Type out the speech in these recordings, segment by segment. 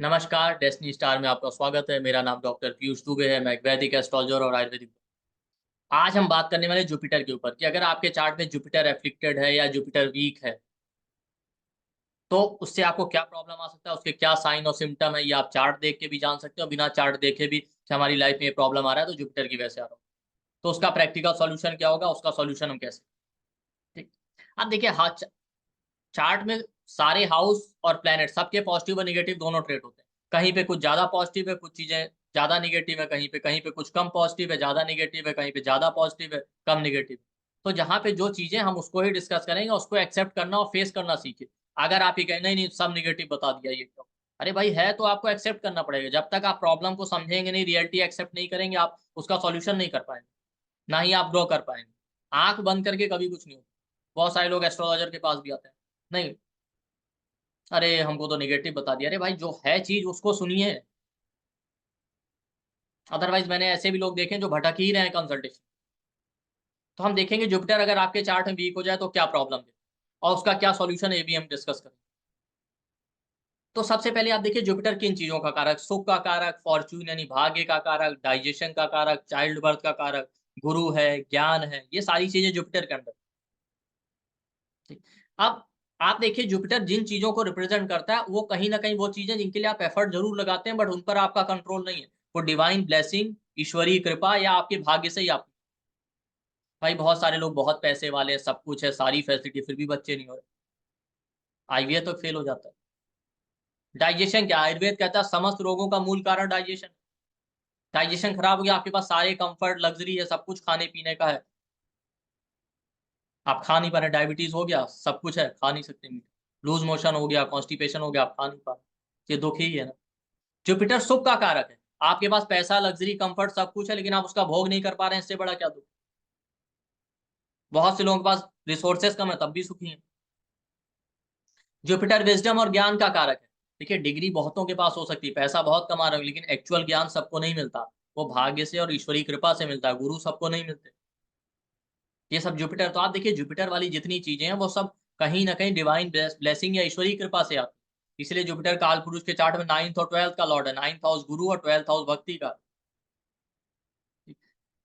नमस्कार, destiny star में आपका स्वागत है। मेरा नाम डॉक्टर पीयूष दुबे है। मैं एक वैदिक एस्ट्रोलॉजर और आयुर्वेदिक। आज हम बात करने वाले जुपिटर के ऊपर कि अगर आपके चार्ट में जुपिटर एफ्लिक्टेड है या जुपिटर वीक है, तो उससे आपको क्या प्रॉब्लम आ सकता है, उसके क्या साइन और सिम्टम है, ये आप चार्ट देख के भी जान सकते हो। बिना चार्ट देखे भी कि हमारी लाइफ में ये प्रॉब्लम आ रहा है तो जुपिटर की वजह से आ रहा हो, तो उसका प्रैक्टिकल सॉल्यूशन क्या होगा, उसका सॉल्यूशन हम कैसे। ठीक। अब देखिए, हाँ, चार्ट में सारे हाउस और प्लैनेट सबके पॉजिटिव और नेगेटिव दोनों ट्रेट होते हैं। कहीं पे कुछ ज़्यादा पॉजिटिव है, कुछ चीज़ें ज़्यादा नेगेटिव है, कहीं पे कुछ कम पॉजिटिव है, ज़्यादा नेगेटिव है, कहीं पे ज़्यादा पॉजिटिव है, कम नेगेटिव। तो जहाँ पे जो चीज़ें हम उसको ही डिस्कस करेंगे, उसको एक्सेप्ट करना और फेस करना सीखिए। अगर आप ये कहें नहीं, नहीं सब नेगेटिव बता दिया ये क्यों? अरे भाई है तो आपको एक्सेप्ट करना पड़ेगा। जब तक आप प्रॉब्लम को समझेंगे नहीं, रियलिटी एक्सेप्ट नहीं करेंगे, आप उसका सॉल्यूशन नहीं कर पाएँगे, ना ही आप ग्रो कर पाएँगे। आँख बंद करके कभी कुछ नहीं होता। बहुत सारे लोग एस्ट्रोलॉजर के पास भी आते हैं। नहीं, अरे हमको तो नेगेटिव बता दिया। अरे भाई जो है चीज़ उसको सुनिए। अदरवाइज़ मैंने ऐसे भी लोग देखे हैं जो भटक ही रहे हैं कंसल्टेशन। तो हम देखेंगे जुपिटर अगर आपके चार्ट में वीक हो जाए तो क्या प्रॉब्लम है और उसका क्या सॉल्यूशन है, ये भी हम डिस्कस करें। तो सबसे पहले आप देखिए जुपिटर किन चीज़ों का कारक, सुख का कारक, फॉर्च्यून यानी भाग्य का कारक, डाइजेशन का कारक, चाइल्ड बर्थ का कारक, गुरु है, ज्ञान है, ये सारी चीज़ें जुपिटर के अंडर। ठीक। अब आप देखिए जुपिटर जिन चीज़ों को रिप्रेज़ेंट करता है, वो कहीं न कहीं वो चीज़ें जिनके लिए आप एफर्ट ज़रूर लगाते हैं, बट उन पर आपका कंट्रोल नहीं है। वो डिवाइन ब्लेसिंग, ईश्वरीय कृपा या आपके भाग्य से ही आप। भाई बहुत सारे लोग बहुत पैसे वाले हैं, सब कुछ है, सारी फैसिलिटी, फिर भी बच्चे नहीं हो रहे। आईवीएफ तो फेल हो जाता है। डाइजेशन क्या, आयुर्वेद कहता है समस्त रोगों का मूल कारण डाइजेशन। डाइजेशन खराब हो गया, आपके पास सारे कम्फर्ट, लग्ज़री है, सब कुछ खाने-पीने का है। आप खा नहीं पा रहे, डायबिटीज़ हो गया, सब कुछ है, खा नहीं सकते मीठा। लूज़ मोशन हो गया, कॉन्स्टिपेशन हो गया, आप खा नहीं पा रहे। ये दुःख ही है ना। जुपिटर सुख का कारक है। आपके पास पैसा, लग्ज़री, कम्फर्ट सब कुछ है, लेकिन आप उसका भोग नहीं कर पा रहे हैं, इससे बड़ा क्या दुःख। बहुत से लोगों के पास रिसोर्सेज़ कम है, तब भी सुखी हैं। जुपिटर विज़डम और ज्ञान का कारक है। देखिए डिग्री बहुतों के पास हो सकती है, पैसा बहुत कमा रहे हो, लेकिन एक्चुअल ज्ञान सबको नहीं मिलता। वो भाग्य से और ईश्वरीय कृपा से मिलता है, गुरु सबको नहीं मिलते। ये सब जुपिटर, तो आप देखिए जुपिटर वाली जितनी चीज़ें हैं, वो सब कहीं न कहीं डिवाइन ब्लेसिंग या ईश्वरीय कृपा से आती है। इसलिए जुपिटर कालपुरुष के चार्ट में 9th और 12th का लॉर्ड है, 9th हाउस गुरु और 12th हाउस भक्ति का।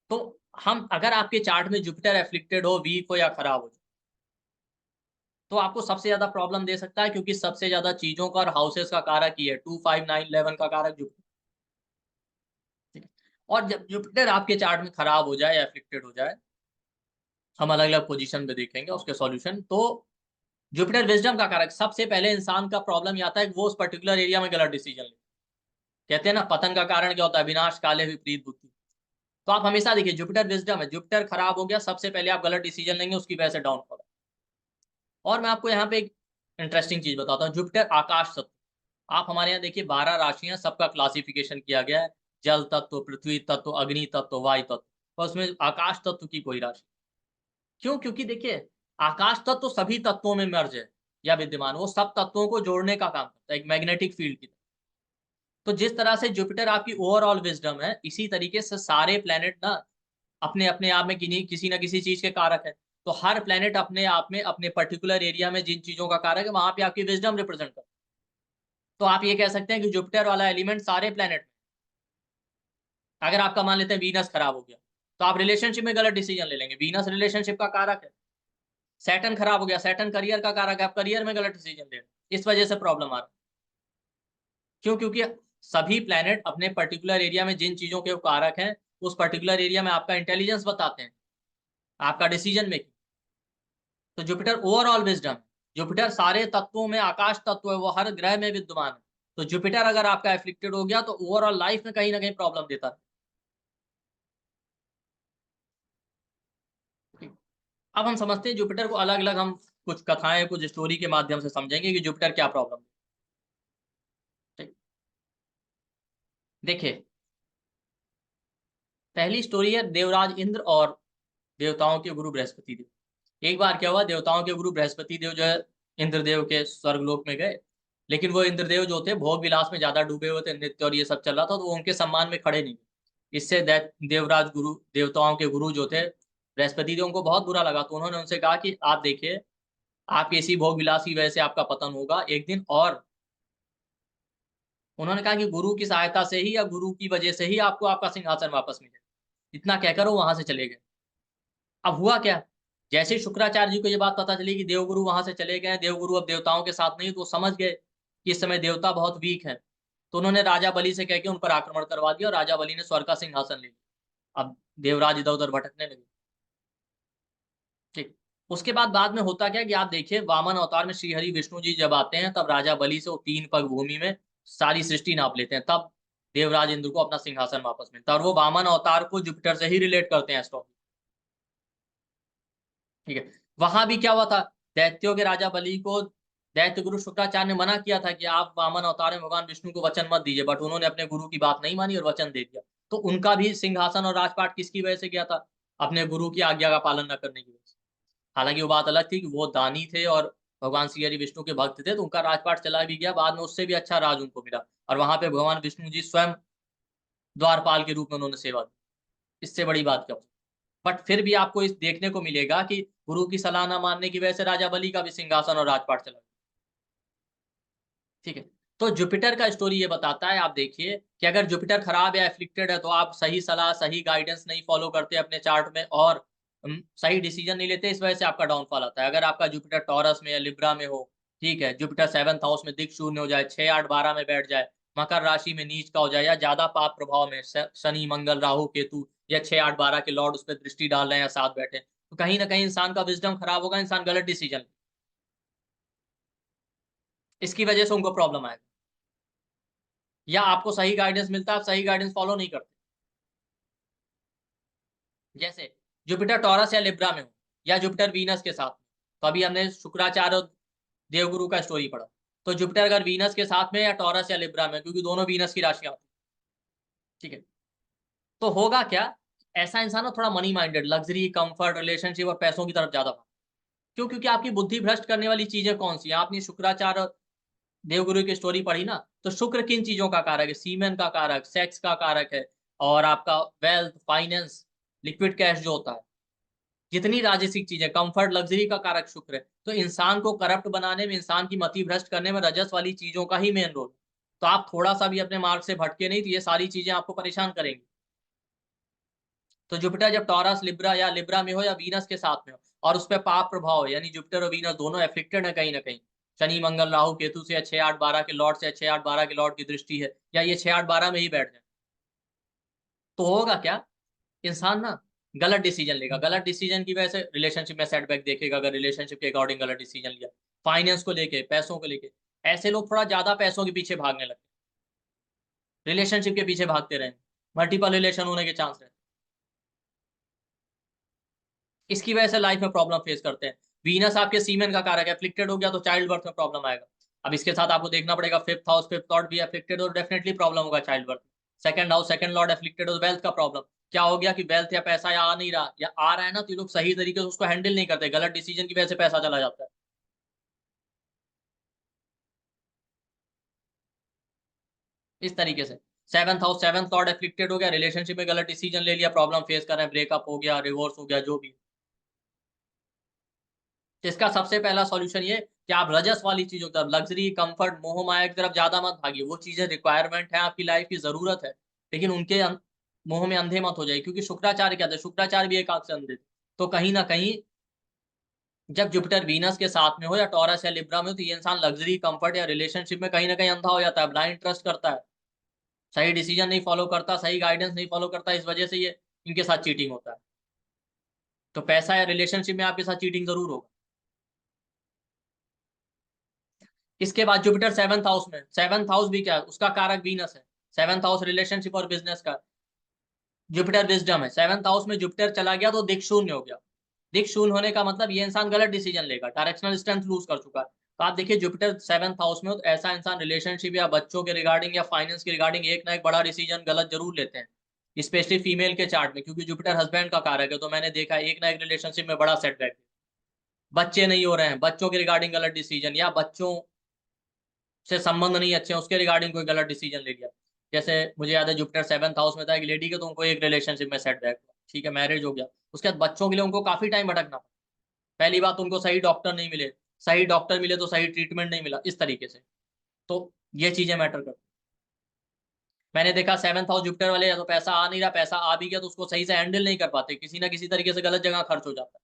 तो हम अगर आपके चार्ट में जुपिटर एफ्लिक्टेड हो, वीक हो या खराब हो, तो आपको सबसे ज़्यादा प्रॉब्लम दे सकता है, क्योंकि सबसे ज़्यादा चीज़ों का और हाउसेस का कारक ही है। 2, 5, 9, 11 का कारक जुपिटर, ठीक है? और जब जुपिटर आपके चार्ट में खराब हो जाए या एफ्लिक्टेड हो जाए, हम अलग-अलग पोज़ीशन पे देखेंगे उसके सॉल्यूशन। तो जुपिटर विज़डम का कारक, सबसे पहले इंसान का प्रॉब्लम ये आता है कि वो उस पर्टिकुलर एरिया में गलत डिसीज़न ले। कहते हैं ना पतन का कारण क्या होता है? विनाश काले विपरीत बुद्धि। तो आप हमेशा देखिए जुपिटर विज़डम है, जुपिटर खराब हो गया, सबसे पहले आप गलत डिसीज़न लेंगे, उसकी वजह से डाउनफॉल है। और मैं आपको यहाँ पे एक इंटरेस्टिंग चीज़ बताता हूँ, जुपिटर आकाश तत्व। आप हमारे यहाँ देखिए 12 राशियाँ, सबका क्लासिफ़िकेशन किया गया है। जल तत्व, पृथ्वी तत्व, अग्नि तत्व, वायु तत्व, और उसमें आकाश तत्व की कोई राशि। क्यों? क्योंकि देखिए आकाश तत्व सभी तत्वों में मर्ज है या विद्यमान, वो सब तत्वों को जोड़ने का काम करता है, एक मैग्नेटिक फील्ड की तरह। तो जिस तरह से जुपिटर आपकी ओवरऑल विज़डम है, इसी तरीके से सारे प्लैनेट ना अपने-अपने आप में किन्हीं किसी न किसी चीज़ के कारक हैं। तो हर प्लैनेट अपने आप में अपने पर्टिकुलर एरिया में जिन चीज़ों का कारक है, वहाँ पे आपकी विज़डम रिप्रेज़ेंट करता है। तो आप ये कह सकते हैं कि जुपिटर वाला एलिमेंट सारे प्लैनेट में। अगर आपका मान लेते हैं वीनस खराब हो गया, तो आप रिलेशनशिप में गलत डिसीज़न ले लेंगे। वीनस रिलेशनशिप का कारक है। सैटर्न खराब हो गया, सैटर्न करियर का कारक है, आप करियर में गलत डिसीज़न ले रहे हैं। इस वजह से प्रॉब्लम आ रहा है। क्यों? क्योंकि सभी प्लैनेट अपने पर्टिकुलर एरिया में जिन चीज़ों के वो कारक हैं, उस पर्टिकुलर एरिया में आपका इंटेलिजेंस बताते हैं, आपका डिसीज़न मेकिंग। तो जुपिटर ओवरऑल विज़डम है। जुपिटर सारे तत्वों में आकाश तत्व है, वो हर ग्रह में विद्यमान है। तो जुपिटर अगर आपका एफ्लिक्टेड हो गया, तो ओवरऑल लाइफ़ में कहीं न कहीं प्रॉब्लम देता है। ठीक। अब हम समझते हैं जुपिटर को अलग-अलग, हम कुछ कथाएँ, कुछ स्टोरी के माध्यम से समझेंगे कि जुपिटर क्या प्रॉब्लम है। ठीक। देखिए, पहली स्टोरी है देवराज इंद्र और देवताओं के गुरु बृहस्पति देव। एक बार क्या हुआ, देवताओं के गुरु बृहस्पति देव जो है इंद्रदेव के स्वर्गलोक में गए, लेकिन वो इंद्रदेव जो थे भोग विलास में ज़्यादा डूबे हुए थे, नृत्य और ये सब चल रहा था, तो वो उनके सम्मान में खड़े नहीं हुए। इससे दै देवराज गुरु, देवताओं के गुरु जो थे बृहस्पति देव, उनको बहुत बुरा लगा, तो उन्होंने उनसे कहा कि आप देखिए, आपके इसी भोग विलास की वजह से आपका पतन होगा एक दिन, और उन्होंने कहा कि गुरु की सहायता से ही या गुरु की वजह से ही आपको आपका सिंहासन वापस मिलेगा। इतना कहकर वो वहां से चले गए। अब हुआ क्या, जैसे ही शुक्राचार्य जी को ये बात पता चली कि देवगुरु वहां से चले गए, देवगुरु अब देवताओं के साथ नहीं, तो वो समझ गए कि इस समय देवता बहुत वीक हैं। तो उन्होंने राजा बलि से कह के उन पर आक्रमण करवा दिया और राजा बलि ने स्वर्ग का सिंहासन ले लिया। अब देवराज इधर उधर भटकने लगे। ठीक। उसके बाद में होता क्या कि आप देखिए, वामन अवतार में श्री हरि विष्णु जी जब आते हैं, तब राजा बलि से वो 3 पग भूमि में सारी सृष्टि नाप लेते हैं, तब देवराज इंद्र को अपना सिंहासन वापस मिलता है। और वो वामन अवतार को जुपिटर से ही रिलेट करते हैं एस्ट्रोलॉजी। ठीक है। वहां भी क्या हुआ था, दैत्यों के राजा बलि को दैत्य गुरु शुक्राचार्य ने मना किया था कि आप वामन अवतार में भगवान विष्णु को वचन मत दीजिए, बट उन्होंने अपने गुरु की बात नहीं मानी और वचन दे दिया। तो उनका भी सिंहासन और राजपाट किसकी वजह से गया था, अपने गुरु की आज्ञा का पालन न करने की वजह से। हालांकि वो बात अलग थी कि वो दानी थे और भगवान श्री हरि विष्णु के भक्त थे, तो उनका राजपाट चला भी गया, बाद में उससे भी अच्छा राज उनको मिला। और वहां पे भगवान विष्णु जी स्वयं द्वारपाल के रूप में उन्होंने सेवा दी। इससे बड़ी बात क्या हो। बट फिर भी आपको इस देखने को मिलेगा कि गुरु की सलाह ना मानने की वजह से राजा बलि का भी सिंहासन और राजपाट चला गया। ठीक है। तो जुपिटर का स्टोरी ये बताता है, आप देखिए कि अगर जुपिटर खराब या एफ्लिक्टेड है, तो आप सही सलाह सही गाइडेंस नहीं फॉलो करते अपने चार्ट में, और सही डिसीजन नहीं लेते, इस वजह से आपका डाउनफॉल आता है। अगर आपका जुपिटर टॉरस में या लिब्रा में हो, ठीक है, जुपिटर 7th हाउस में दिक शून्य हो जाए, 6 8 12 में बैठ जाए, मकर राशि में नीच का हो जाए, या ज्यादा पाप प्रभाव में शनि मंगल राहु केतु, या 6 8 12 के लॉर्ड उस पर दृष्टि डाल रहे हैं या साथ बैठे, तो कहीं ना कहीं इंसान का विजडम खराब होगा, इंसान गलत डिसीजन, इसकी वजह से उनको प्रॉब्लम आएगा। या आपको सही गाइडेंस मिलता है, आप सही गाइडेंस फॉलो नहीं करते। जैसे जुपिटर टॉरस या लिब्रा में हो, या जुपिटर वीनस के साथ में, तो अभी हमने शुक्राचार्य और देवगुरु का स्टोरी पढ़ा। तो जुपिटर अगर वीनस के साथ में या टॉरस या लिब्रा में, क्योंकि दोनों वीनस की राशियां होती है, ठीक है, तो होगा क्या, ऐसा इंसान ना थोड़ा money minded, luxury comfort relationship और पैसों की तरफ ज्यादा भाग। क्यों, क्योंकि आपकी बुद्धि भ्रष्ट करने वाली चीजें कौन सी है, आपने शुक्राचार्य और देवगुरु की स्टोरी पढ़ी ना, तो शुक्र किन चीजों का कारक है, सीमेन का कारक, सेक्स का कारक है, और आपका वेल्थ फाइनेंस लिक्विड कैश जो होता है, जितनी राजसिक चीजें, कंफर्ट लग्जरी का कारक शुक्र है। तो इंसान को करप्ट बनाने में, इंसान की मति भ्रष्ट करने में रजस वाली चीजों का ही मेन रोल। तो आप थोड़ा सा भी अपने मार्ग से भटके नहीं, तो ये सारी चीजें आपको परेशान करेंगी। तो जुपिटर जब टॉरस लिब्रा या लिब्रा में हो या वीनस के साथ में हो, और उस पर पाप प्रभाव है, यानी जुपिटर और वीनस दोनों एफ्लिक्टेड है कहीं ना कहीं, शनि मंगल राहु केतु से, 6 8 12 के लॉर्ड से, 6 8 12 के लॉर्ड की दृष्टि है, या ये 6 8 12 में ही बैठ जाए, तो होगा क्या, इंसान ना गलत डिसीजन लेगा। गलत डिसीजन की वजह से रिलेशनशिप में सेटबैक देखेगा, अगर रिलेशनशिप के अकॉर्डिंग गलत डिसीजन लिया, फाइनेंस को लेके, पैसों को लेके, ऐसे लोग थोड़ा ज्यादा पैसों के पीछे भागने लगते, रिलेशनशिप के पीछे भागते रहेंगे, मल्टीपल रिलेशन होने के चांस रहते, इसकी वजह से लाइफ में प्रॉब्लम फेस करते हैं। वीनस आपके सीमेन का कारक है, एफ्लिक्टेड हो गया तो चाइल्ड बर्थ में प्रॉब्लम आएगा। अब इसके साथ आपको देखना पड़ेगा, फिफ्थ हाउस फिफ्थ लॉर्ड भी एफ्लिक्टेड हो, डेफिनेटली प्रॉब्लम होगा child birth. Second house second Lord afflicted हो, वेल्थ का प्रॉब्लम। क्या हो गया कि वेल्थ या पैसा या आ नहीं रहा, या आ रहा है ना, तो ये लोग सही तरीके से उसको हैंडल नहीं करते, गलत डिसीजन की वजह से पैसा चला जाता है। इस तरीके से 7th house 7th Lord afflicted हो गया, रिलेशनशिप में गलत डिसीजन ले लिया, प्रॉब्लम फेस कर रहे हैं, ब्रेकअप हो गया, डिवोर्स हो गया, जो भी। इसका सबसे पहला सॉल्यूशन ये कि आप रजस वाली चीजों की तरफ, लग्जरी कंफर्ट मोह माया की तरफ ज्यादा मत भागिए। वो चीजें रिक्वायरमेंट है, आपकी लाइफ की जरूरत है, लेकिन उनके मोह में अंधे मत हो जाए। क्योंकि शुक्राचार्य क्या थे, शुक्राचार्य भी एक आंख से अंधे थे। तो कहीं ना कहीं जब जुपिटर वीनस के साथ में हो, या टॉरस या लिब्रा में हो, तो ये इंसान लग्जरी कंफर्ट या रिलेशनशिप में कहीं ना कहीं अंधा हो जाता है, ब्लाइंड ट्रस्ट करता है, सही डिसीजन नहीं फॉलो करता, सही गाइडेंस नहीं फॉलो करता, इस वजह से ये इनके साथ चीटिंग होता है। तो पैसा या रिलेशनशिप में आपके साथ चीटिंग जरूर होगा। इसके बाद जुपिटर 7th हाउस में, 7th हाउस भी क्या है, उसका कारक वीनस है। 7th हाउस रिलेशनशिप और बिजनेस का, जुपिटर विजडम है। 7th हाउस में जुपिटर चला गया तो दिक शून्य हो गया। दिक शून्य होने का मतलब ये इंसान गलत डिसीजन लेगा, डायरेक्शनल स्ट्रेंथ लूज कर चुका है। तो आप देखिए जुपिटर 7th हाउस में हो, तो ऐसा इंसान रिलेशनशिप या बच्चों के रिगार्डिंग या फाइनेंस के रिगार्डिंग एक ना एक बड़ा डिसीजन गलत जरूर लेते हैं, स्पेशली फीमेल के चार्ट में, क्योंकि जुपिटर हस्बैंड का कारक है। तो मैंने देखा एक ना एक रिलेशनशिप में बड़ा सेटबैक, बच्चे नहीं हो रहे हैं, बच्चों के रिगार्डिंग गलत डिसीजन, या बच्चों से संबंध नहीं अच्छे हैं उसके रिगार्डिंग कोई गलत डिसीजन ले लिया। जैसे मुझे याद है जुपिटर 7th हाउस में था एक लेडी के, तो उनको एक रिलेशनशिप में सेटबैक हुआ, ठीक है, मैरिज हो गया, उसके बाद बच्चों के लिए उनको काफी टाइम भटकना पड़ा। पहली बात, उनको सही डॉक्टर नहीं मिले, सही डॉक्टर मिले तो सही ट्रीटमेंट नहीं मिला, इस तरीके से। तो ये चीजें मैटर करती हैं। मैंने देखा 7th हाउस जुपिटर वाले, या तो पैसा आ नहीं रहा, पैसा आ भी गया तो उसको सही से हैंडल नहीं कर पाते, किसी ना किसी तरीके से गलत जगह खर्च हो जाता है।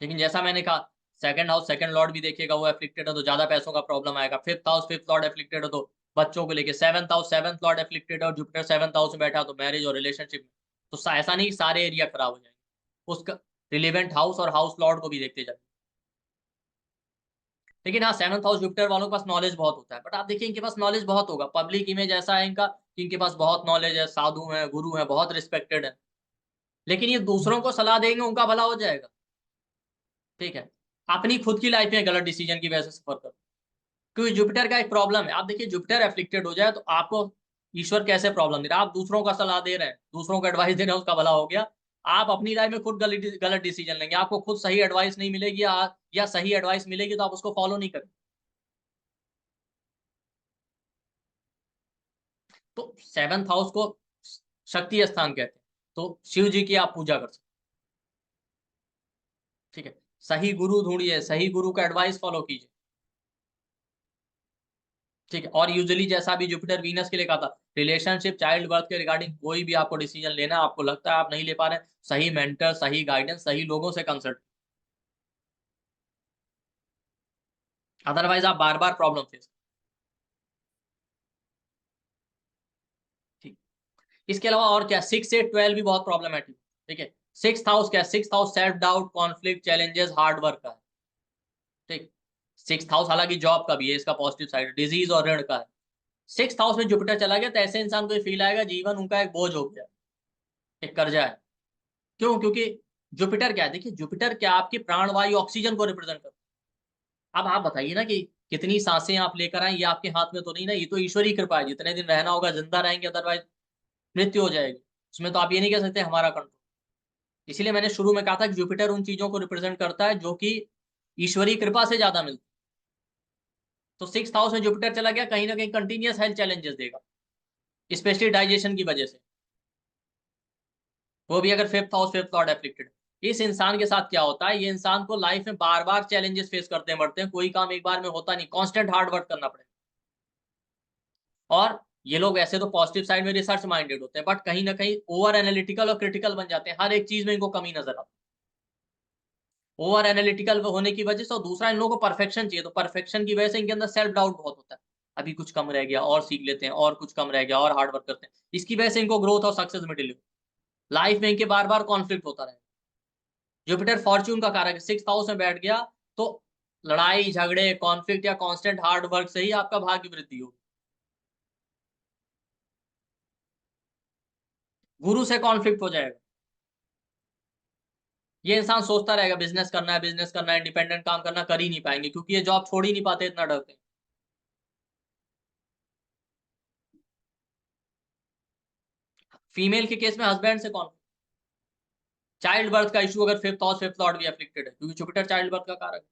लेकिन जैसा मैंने कहा, सेकंड हाउस सेकंड लॉर्ड भी देखिएगा वो एफ्लिक्टेड है तो ज्यादा पैसों का प्रॉब्लम आएगा। Fifth house fifth Lord afflicted है तो बच्चों को लेके, seventh house seventh Lord afflicted है और जुपिटर 7th हाउस में बैठा तो मैरिज और रिलेशनशिप में। तो ऐसा नहीं सारे एरिया खराब हो जाएंगे, उसका रिलेवेंट हाउस और हाउस लॉर्ड को भी देखते जाए। लेकिन हाँ, 7th हाउस जुपिटर वालों के पास नॉलेज बहुत होता है, बट आप देखिए इनके पास नॉलेज बहुत होगा, पब्लिक इमेज ऐसा है इनका कि इनके पास बहुत नॉलेज है, साधु हैं, गुरु हैं, बहुत रिस्पेक्टेड है। लेकिन ये दूसरों को सलाह देंगे, उनका भला हो जाएगा, ठीक है, अपनी खुद की लाइफ में गलत डिसीजन की वजह से सफर कर। क्योंकि जुपिटर का एक प्रॉब्लम है, आप देखिए जुपिटर एफ्लिक्टेड हो जाए तो आपको ईश्वर कैसे प्रॉब्लम दे रहा है, आप दूसरों का सलाह दे रहे हैं, दूसरों को एडवाइस दे रहे हैं, उसका भला हो गया। आप अपनी लाइफ में खुद गलत गलत डिसीजन लेंगे, आपको खुद सही एडवाइस नहीं मिलेगी, या सही एडवाइस मिलेगी तो आप उसको फॉलो नहीं करेंगे। तो 7th हाउस को शक्ति स्थान कहते हैं, तो शिव जी की आप पूजा कर सकते, ठीक है। सही गुरु ढूंढिए, सही गुरु का एडवाइस फॉलो कीजिए, ठीक है। और यूजुअली जैसा भी जुपिटर वीनस के लिए कहा था, रिलेशनशिप चाइल्ड बर्थ के रिगार्डिंग कोई भी आपको डिसीजन लेना, आपको लगता है आप नहीं ले पा रहे, सही मेंटर, सही गाइडेंस, सही लोगों से कंसल्ट, अदरवाइज आप बार बार प्रॉब्लम फेस, ठीक। इसके अलावा और क्या, 6 8 12 भी बहुत प्रॉब्लमेटिक, ठीक है। सिक्स हाउस क्या, six house self doubt, conflict, challenges, hard work का है, ठीक। सिक्स हाउस हालांकि जॉब का भी है, इसका पॉजिटिव साइड डिजीज और ऋण का है। सिक्स हाउस में जुपिटर चला गया तो ऐसे इंसान को फील आएगा जीवन उनका एक बोझ हो गया, एक कर्जा है। क्यों? क्योंकि जुपिटर क्या है, देखिए जुपिटर क्या आपकी प्राणवायु ऑक्सीजन को रिप्रेजेंट करता है। अब आप बताइए ना कि कितनी सांसें आप लेकर आए, ये आपके हाथ में तो नहीं ना, ये तो ईश्वरी कृपा है, जितने दिन रहना होगा जिंदा रहेंगे, अदरवाइज मृत्यु हो जाएगी। उसमें तो आप ये नहीं कह सकते हमारा कंट्रोल। इसीलिए मैंने शुरू में कहा था कि जुपिटर उन चीजों को रिप्रेजेंट करता है जो कि ईश्वरीय कृपा से ज्यादा मिलती। तो सिक्स हाउस में जुपिटर चला गया, कहीं ना कहीं कंटिन्यूस हेल्थ चैलेंजेस देगा, स्पेशली डाइजेशन की वजह से, वो भी अगर fifth house fifth Lord afflicted. इस इंसान के साथ क्या होता है, ये इंसान को लाइफ में बार बार चैलेंजेस फेस करते बढ़ते हैं, कोई काम एक बार में होता नहीं, कांस्टेंट हार्ड वर्क करना पड़ेगा। और ये लोग ऐसे तो पॉजिटिव साइड में रिसर्च माइंडेड होते हैं, बट कहीं ना कहीं ओवर एनालिटिकल और क्रिटिकल बन जाते हैं, हर एक चीज में इनको कमी नजर आती है, ओवर एनालिटिकल होने की वजह से। और दूसरा, इन लोगों को परफेक्शन चाहिए, तो परफेक्शन की वजह से इनके अंदर सेल्फ डाउट बहुत होता है, अभी कुछ कम रह गया और सीख लेते हैं, और कुछ कम रह गया और हार्ड वर्क करते हैं, इसकी वजह से इनको ग्रोथ और सक्सेस में डिले, लाइफ में इनके बार बार कॉन्फ्लिक्ट होता रहे। जुपिटर फॉर्च्यून का कारक है, सिक्स हाउस में बैठ गया तो लड़ाई झगड़े कॉन्फ्लिक्ट या कांस्टेंट हार्ड वर्क से ही आपका भाग्य वृद्धि हो। गुरु से कॉन्फ्लिक्ट हो जाएगा, ये इंसान सोचता रहेगा बिजनेस करना है, बिजनेस करना है, इंडिपेंडेंट काम करना, कर ही नहीं पाएंगे क्योंकि ये जॉब छोड़ ही नहीं पाते, इतना डरते हैं। फीमेल के केस में हस्बैंड से कॉन्फ्लिक्ट, चाइल्ड बर्थ का इशू, अगर फिफ्थ हाउस फिफ्थ लॉर्ड भी एफ्लिक्टेड है, क्योंकि जुपिटर चाइल्ड बर्थ का कारक है,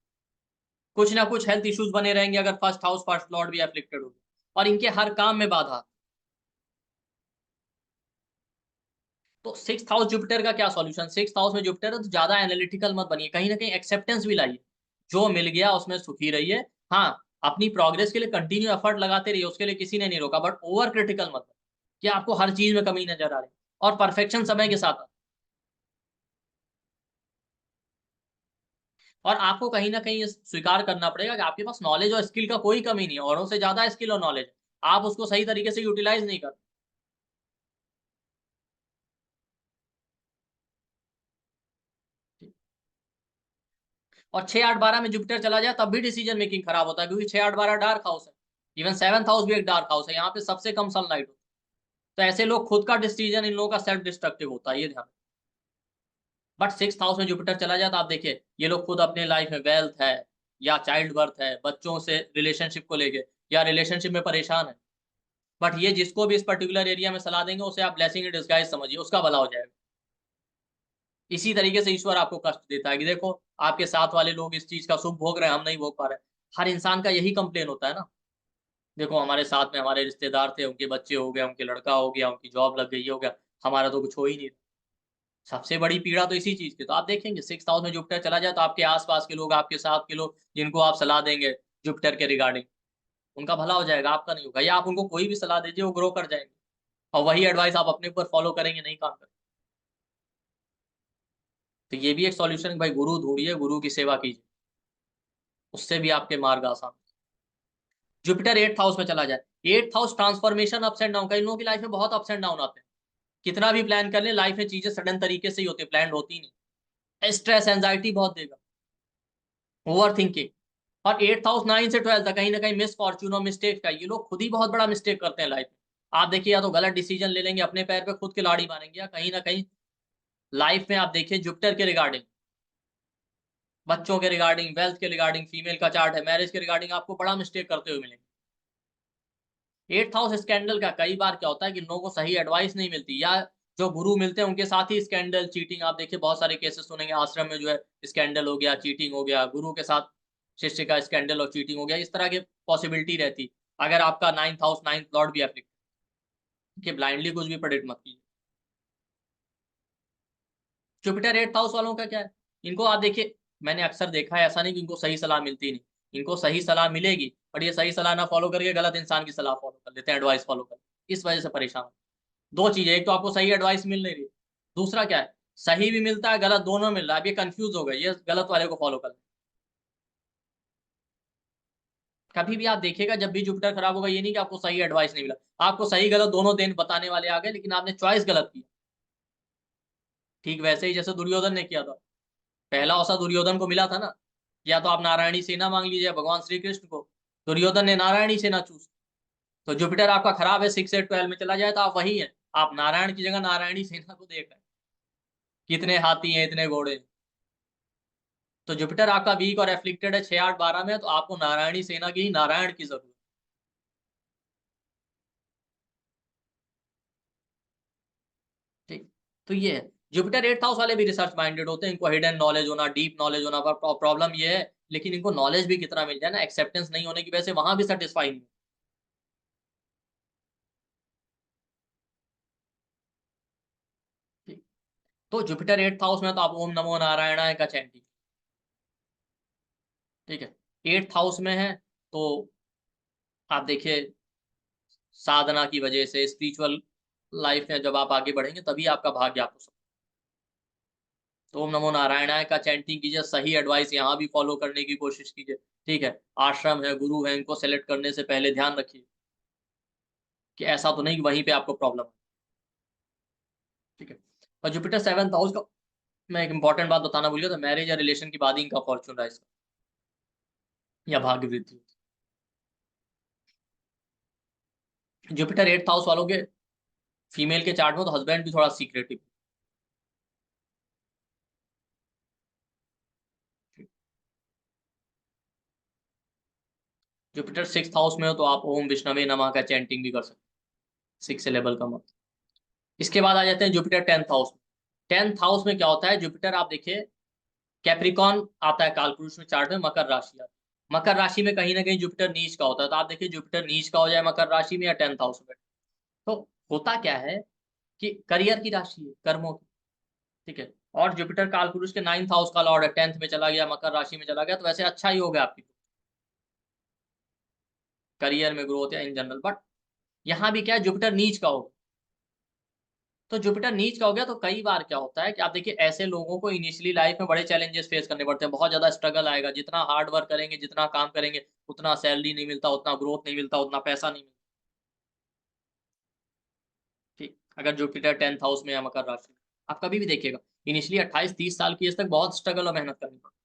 कुछ ना कुछ हेल्थ इश्यूज बने रहेंगे अगर फर्स्ट हाउस फर्स्ट लॉर्ड भी एफ्लिक्टेड हो, और इनके हर काम में बाधा। तो सिक्स हाउस जुपिटर का क्या सॉल्यूशन, सिक्स हाउस में जुपिटर है तो ज्यादा एनालिटिकल मत बनिए, कहीं ना कहीं एक्सेप्टेंस भी लाइए, जो मिल गया उसमें सुखी रहिए। हाँ, अपनी प्रोग्रेस के लिए कंटिन्यू एफर्ट लगाते रहिए, उसके लिए किसी ने नहीं रोका, बट ओवर क्रिटिकल मत कि आपको हर चीज में कमी नजर आ रही, और परफेक्शन समय के साथ आता। और आपको कहीं ना कहीं ये स्वीकार करना पड़ेगा कि आपके पास नॉलेज और स्किल का कोई कमी नहीं है, औरों से ज्यादा स्किल और नॉलेज, आप उसको सही तरीके से यूटिलाइज नहीं कर। और 6 8 12 में जुपिटर चला जाए तब भी डिसीजन मेकिंग खराब होता है, क्योंकि 6 8 12 डार्क हाउस है, इवन 7th हाउस भी एक डार्क हाउस है, यहाँ पे सबसे कम सनलाइट होती है। तो ऐसे लोग खुद का डिसीजन इन लोगों का सेल्फ डिस्ट्रक्टिव होता है, ये ध्यान। बट सिक्स हाउस में जुपिटर चला जाए तो आप देखिए ये लोग खुद अपने लाइफ में वेल्थ है, या चाइल्ड बर्थ है, बच्चों से रिलेशनशिप को लेके, या रिलेशनशिप में परेशान है, बट ये जिसको भी इस पर्टिकुलर एरिया में सलाह देंगे उसे आप ब्लेसिंग इन डिस्गाइज समझिए, उसका भला हो जाएगा। इसी तरीके से ईश्वर आपको कष्ट देता है कि देखो आपके साथ वाले लोग इस चीज का सुख भोग रहे हैं, हम नहीं भोग पा रहे। हर इंसान का यही कंप्लेन होता है ना, देखो हमारे साथ में हमारे रिश्तेदार थे, उनके बच्चे हो गए, उनके लड़का हो गया, उनकी जॉब लग गई, ये हो गया, हमारा तो कुछ हो ही नहीं। सबसे बड़ी पीड़ा तो इसी चीज की। तो आप देखेंगे सिक्स हाउस में जुपिटर चला जाए तो आपके आसपास के लोग, आपके साथ के लोग जिनको आप सलाह देंगे जुपिटर के रिगार्डिंग, उनका भला हो जाएगा, आपका नहीं होगा। या आप उनको कोई भी सलाह दीजिए, वो ग्रो कर जाएंगे, और वही एडवाइस आप अपने ऊपर फॉलो करेंगे, नहीं काम करेंगे। तो ये भी एक सॉल्यूशन, भाई गुरु ढूंढिए, गुरु की सेवा कीजिए, उससे भी आपके मार्ग आसान। जुपिटर 8th हाउस में चला जाए, 8th house transformation, ups and down. कई लोगों की लाइफ में बहुत अप्स एंड डाउन आते हैं, कितना भी प्लान कर ले लाइफ में चीजें सडन तरीके से ही होती है, प्लान होती नहीं। स्ट्रेस एंजाइटी बहुत देगा, ओवर थिंकिंग। और 8th हाउस 9 से 12 तक कहीं ना कहीं मिस फॉर्चून और मिस्टेक का, ये लोग खुद ही बहुत बड़ा मिस्टेक करते हैं लाइफ में। आप देखिए, या तो गलत डिसीजन ले लेंगे, अपने पैर पे खुद खिलाड़ी मारेंगे, या कहीं ना कहीं लाइफ में आप देखिए जुपिटर के रिगार्डिंग, बच्चों के रिगार्डिंग, वेल्थ के रिगार्डिंग, फीमेल का चार्ट है, मैरिज के रिगार्डिंग आपको बड़ा मिस्टेक करते हुए मिलेंगे। 8th हाउस स्कैंडल का, कई बार क्या होता है कि लोगों को सही एडवाइस नहीं मिलती, या जो गुरु मिलते हैं उनके साथ ही स्कैंडल, चीटिंग। आप देखिए बहुत सारे केसेस सुनेंगे, आश्रम में जो है स्कैंडल हो गया, चीटिंग हो गया, गुरु के साथ शिष्य का स्कैंडल और चीटिंग हो गया, इस तरह की पॉसिबिलिटी रहती। अगर आपका 9th हाउस 9th लॉर्ड भी एप्लीकेट, कि ब्लाइंडली कुछ भी प्रेडिक्ट मत कीजिए। जुपिटर 8th हाउस वालों का क्या है, इनको आप देखिए, मैंने अक्सर देखा है, ऐसा नहीं कि इनको सही सलाह मिलती नहीं, इनको सही सलाह मिलेगी, और ये सही सलाह ना फॉलो करके गलत इंसान की सलाह फॉलो कर लेते हैं, एडवाइस फॉलो कर, इस वजह से परेशान। दो चीजें, एक तो आपको सही एडवाइस मिल नहीं रही, दूसरा क्या है, सही भी मिलता है, गलत दोनों मिल रहा है, अब ये कंफ्यूज हो गए, ये गलत वाले को फॉलो कर। कभी भी आप देखिएगा, जब भी जुपिटर खराब होगा, ये नहीं कि आपको सही एडवाइस नहीं मिला, आपको सही गलत दोनों दिन बताने वाले आ गए, लेकिन आपने चॉइस गलत की। ठीक वैसे ही जैसे दुर्योधन ने किया था, पहला अवसर दुर्योधन को मिला था ना, या तो आप नारायणी सेना मांग लीजिए भगवान श्री कृष्ण को, दुर्योधन ने नारायणी सेना चूज। तो जुपिटर आपका खराब है, 6 से 12 में चला जाए तो आप वही है, आप नारायण की जगह नारायणी सेना को देख रहे हैं, कितने हाथी हैं, इतने घोड़े हैं। तो जुपिटर आपका वीक और एफ्लिक्टेड है 6 8 12 में, तो आपको नारायणी सेना की, नारायण की जरूरत। ठीक, तो ये है, जुपिटर 8th हाउस वाले भी रिसर्च माइंडेड होते हैं, इनको हिडन नॉलेज होना, डीप नॉलेज होना, पर प्रॉब्लम ये है, लेकिन इनको नॉलेज भी कितना मिल जाए ना, एक्सेप्टेंस नहीं होने की वजह से वहां भी सेटिस्फाई नहीं। ठीक, तो जुपिटर 8th हाउस में तो आप ओम नमो नारायणाय का चैंटिंग, ठीक है, 8th हाउस में है, तो आप देखिए साधना की वजह से, स्पिरिचुअल लाइफ में जब आप आगे बढ़ेंगे तभी आपका भाग्य आपको सब। तो ओम नमो नारायणाय का चैंटिंग कीजिए, सही एडवाइस यहाँ भी फॉलो करने की कोशिश कीजिए। ठीक है, आश्रम है, गुरु है, इनको सेलेक्ट करने से पहले ध्यान रखिए कि ऐसा तो नहीं कि वहीं पे आपको प्रॉब्लम है। ठीक है, और जुपिटर 7th हाउस का, मैं एक इंपॉर्टेंट बात बताना भूल गया था, मैरिज या रिलेशन की बाद ही इनका फॉर्चून राइज या भाग्य वृद्धि। जुपिटर 8th हाउस वालों के फीमेल के चार्ट में तो हस्बैंड भी थोड़ा सीक्रेटिव। जुपिटर 6th हाउस में हो तो आप ओम विष्णवे नमः का चैंटिंग भी कर सकते हैं, 6 लेवल का मत। इसके बाद आ जाते हैं जुपिटर 10th हाउस में। 10th हाउस में क्या होता है, जुपिटर आप देखिए कैप्रिकॉन आता है कालपुरुष में चार्ट में, मकर राशि आता है, मकर राशि में कहीं ना कहीं जुपिटर नीच का होता है, तो आप देखिए जुपिटर नीच का हो जाए मकर राशि में या 10th हाउस में, तो होता क्या है कि करियर की राशि है, कर्मों की। ठीक है, और जुपिटर कालपुरुष के 9th हाउस का लॉर्ड है, 10th में चला गया, मकर राशि में चला गया, तो वैसे अच्छा ही हो गया आपकी करियर में ग्रोथ या इन जनरल, बट यहाँ भी क्या है, जुपिटर नीच का होगा। तो जुपिटर नीच का हो गया, तो कई बार क्या होता है कि आप देखिए ऐसे लोगों को इनिशियली लाइफ में बड़े चैलेंजेस फेस करने पड़ते हैं, बहुत ज्यादा स्ट्रगल आएगा, जितना हार्ड वर्क करेंगे, जितना काम करेंगे, उतना सैलरी नहीं मिलता, उतना ग्रोथ नहीं मिलता, उतना पैसा नहीं मिलता। ठीक, अगर जुपिटर 10th हाउस में या मकर राशि में, आप कभी भी देखिएगा इनिशियली 28 30 साल की एज तक बहुत स्ट्रगल और मेहनत करनी पड़ती है,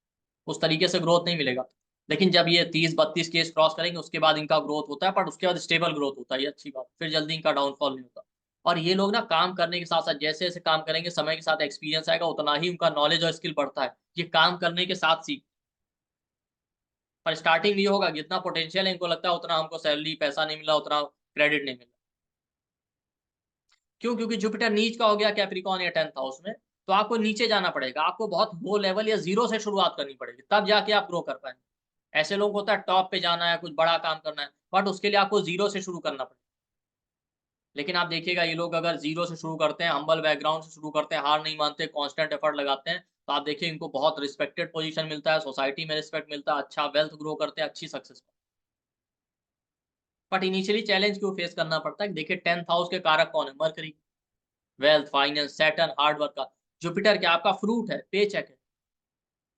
उस तरीके से ग्रोथ नहीं मिलेगा। लेकिन जब ये 30 32 की एज क्रॉस करेंगे, उसके बाद इनका ग्रोथ होता है, पर उसके बाद स्टेबल ग्रोथ होता है, ये अच्छी बात, फिर जल्दी इनका डाउनफॉल नहीं होता। और ये लोग ना काम करने के साथ साथ, जैसे जैसे काम करेंगे, समय के साथ एक्सपीरियंस आएगा, उतना ही उनका नॉलेज और स्किल बढ़ता है, ये काम करने के साथ सीख। पर स्टार्टिंग में ये होगा, जितना पोटेंशियल है इनको लगता है उतना हमको सैलरी पैसा नहीं मिला, उतना क्रेडिट नहीं मिला। क्यों, क्योंकि जुपिटर नीच का हो गया कैप्रिकॉन या 10th हाउस में, तो आपको नीचे जाना पड़ेगा, आपको बहुत लो लेवल या जीरो से शुरुआत करनी पड़ेगी, तब जाके आप ग्रो कर पाएंगे। ऐसे लोग होता है टॉप पे जाना है, कुछ बड़ा काम करना है, बट उसके लिए आपको जीरो से शुरू करना पड़ेगा। लेकिन आप देखिएगा, ये लोग अगर जीरो से शुरू करते हैं, हम्बल बैकग्राउंड से शुरू करते हैं, हार नहीं मानते, कांस्टेंट एफर्ट लगाते हैं, तो आप देखिए इनको बहुत रिस्पेक्टेड पोजीशन मिलता है, सोसाइटी में रिस्पेक्ट मिलता है, अच्छा वेल्थ ग्रो करते हैं, अच्छी सक्सेस। बट इनिशियली चैलेंज क्यों फेस करना पड़ता है? देखिए 10th हाउस के कारक कौन है? Mercury, wealth, finance, Saturn, hard work का। जुपिटर क्या आपका फ्रूट है, पे चेक है।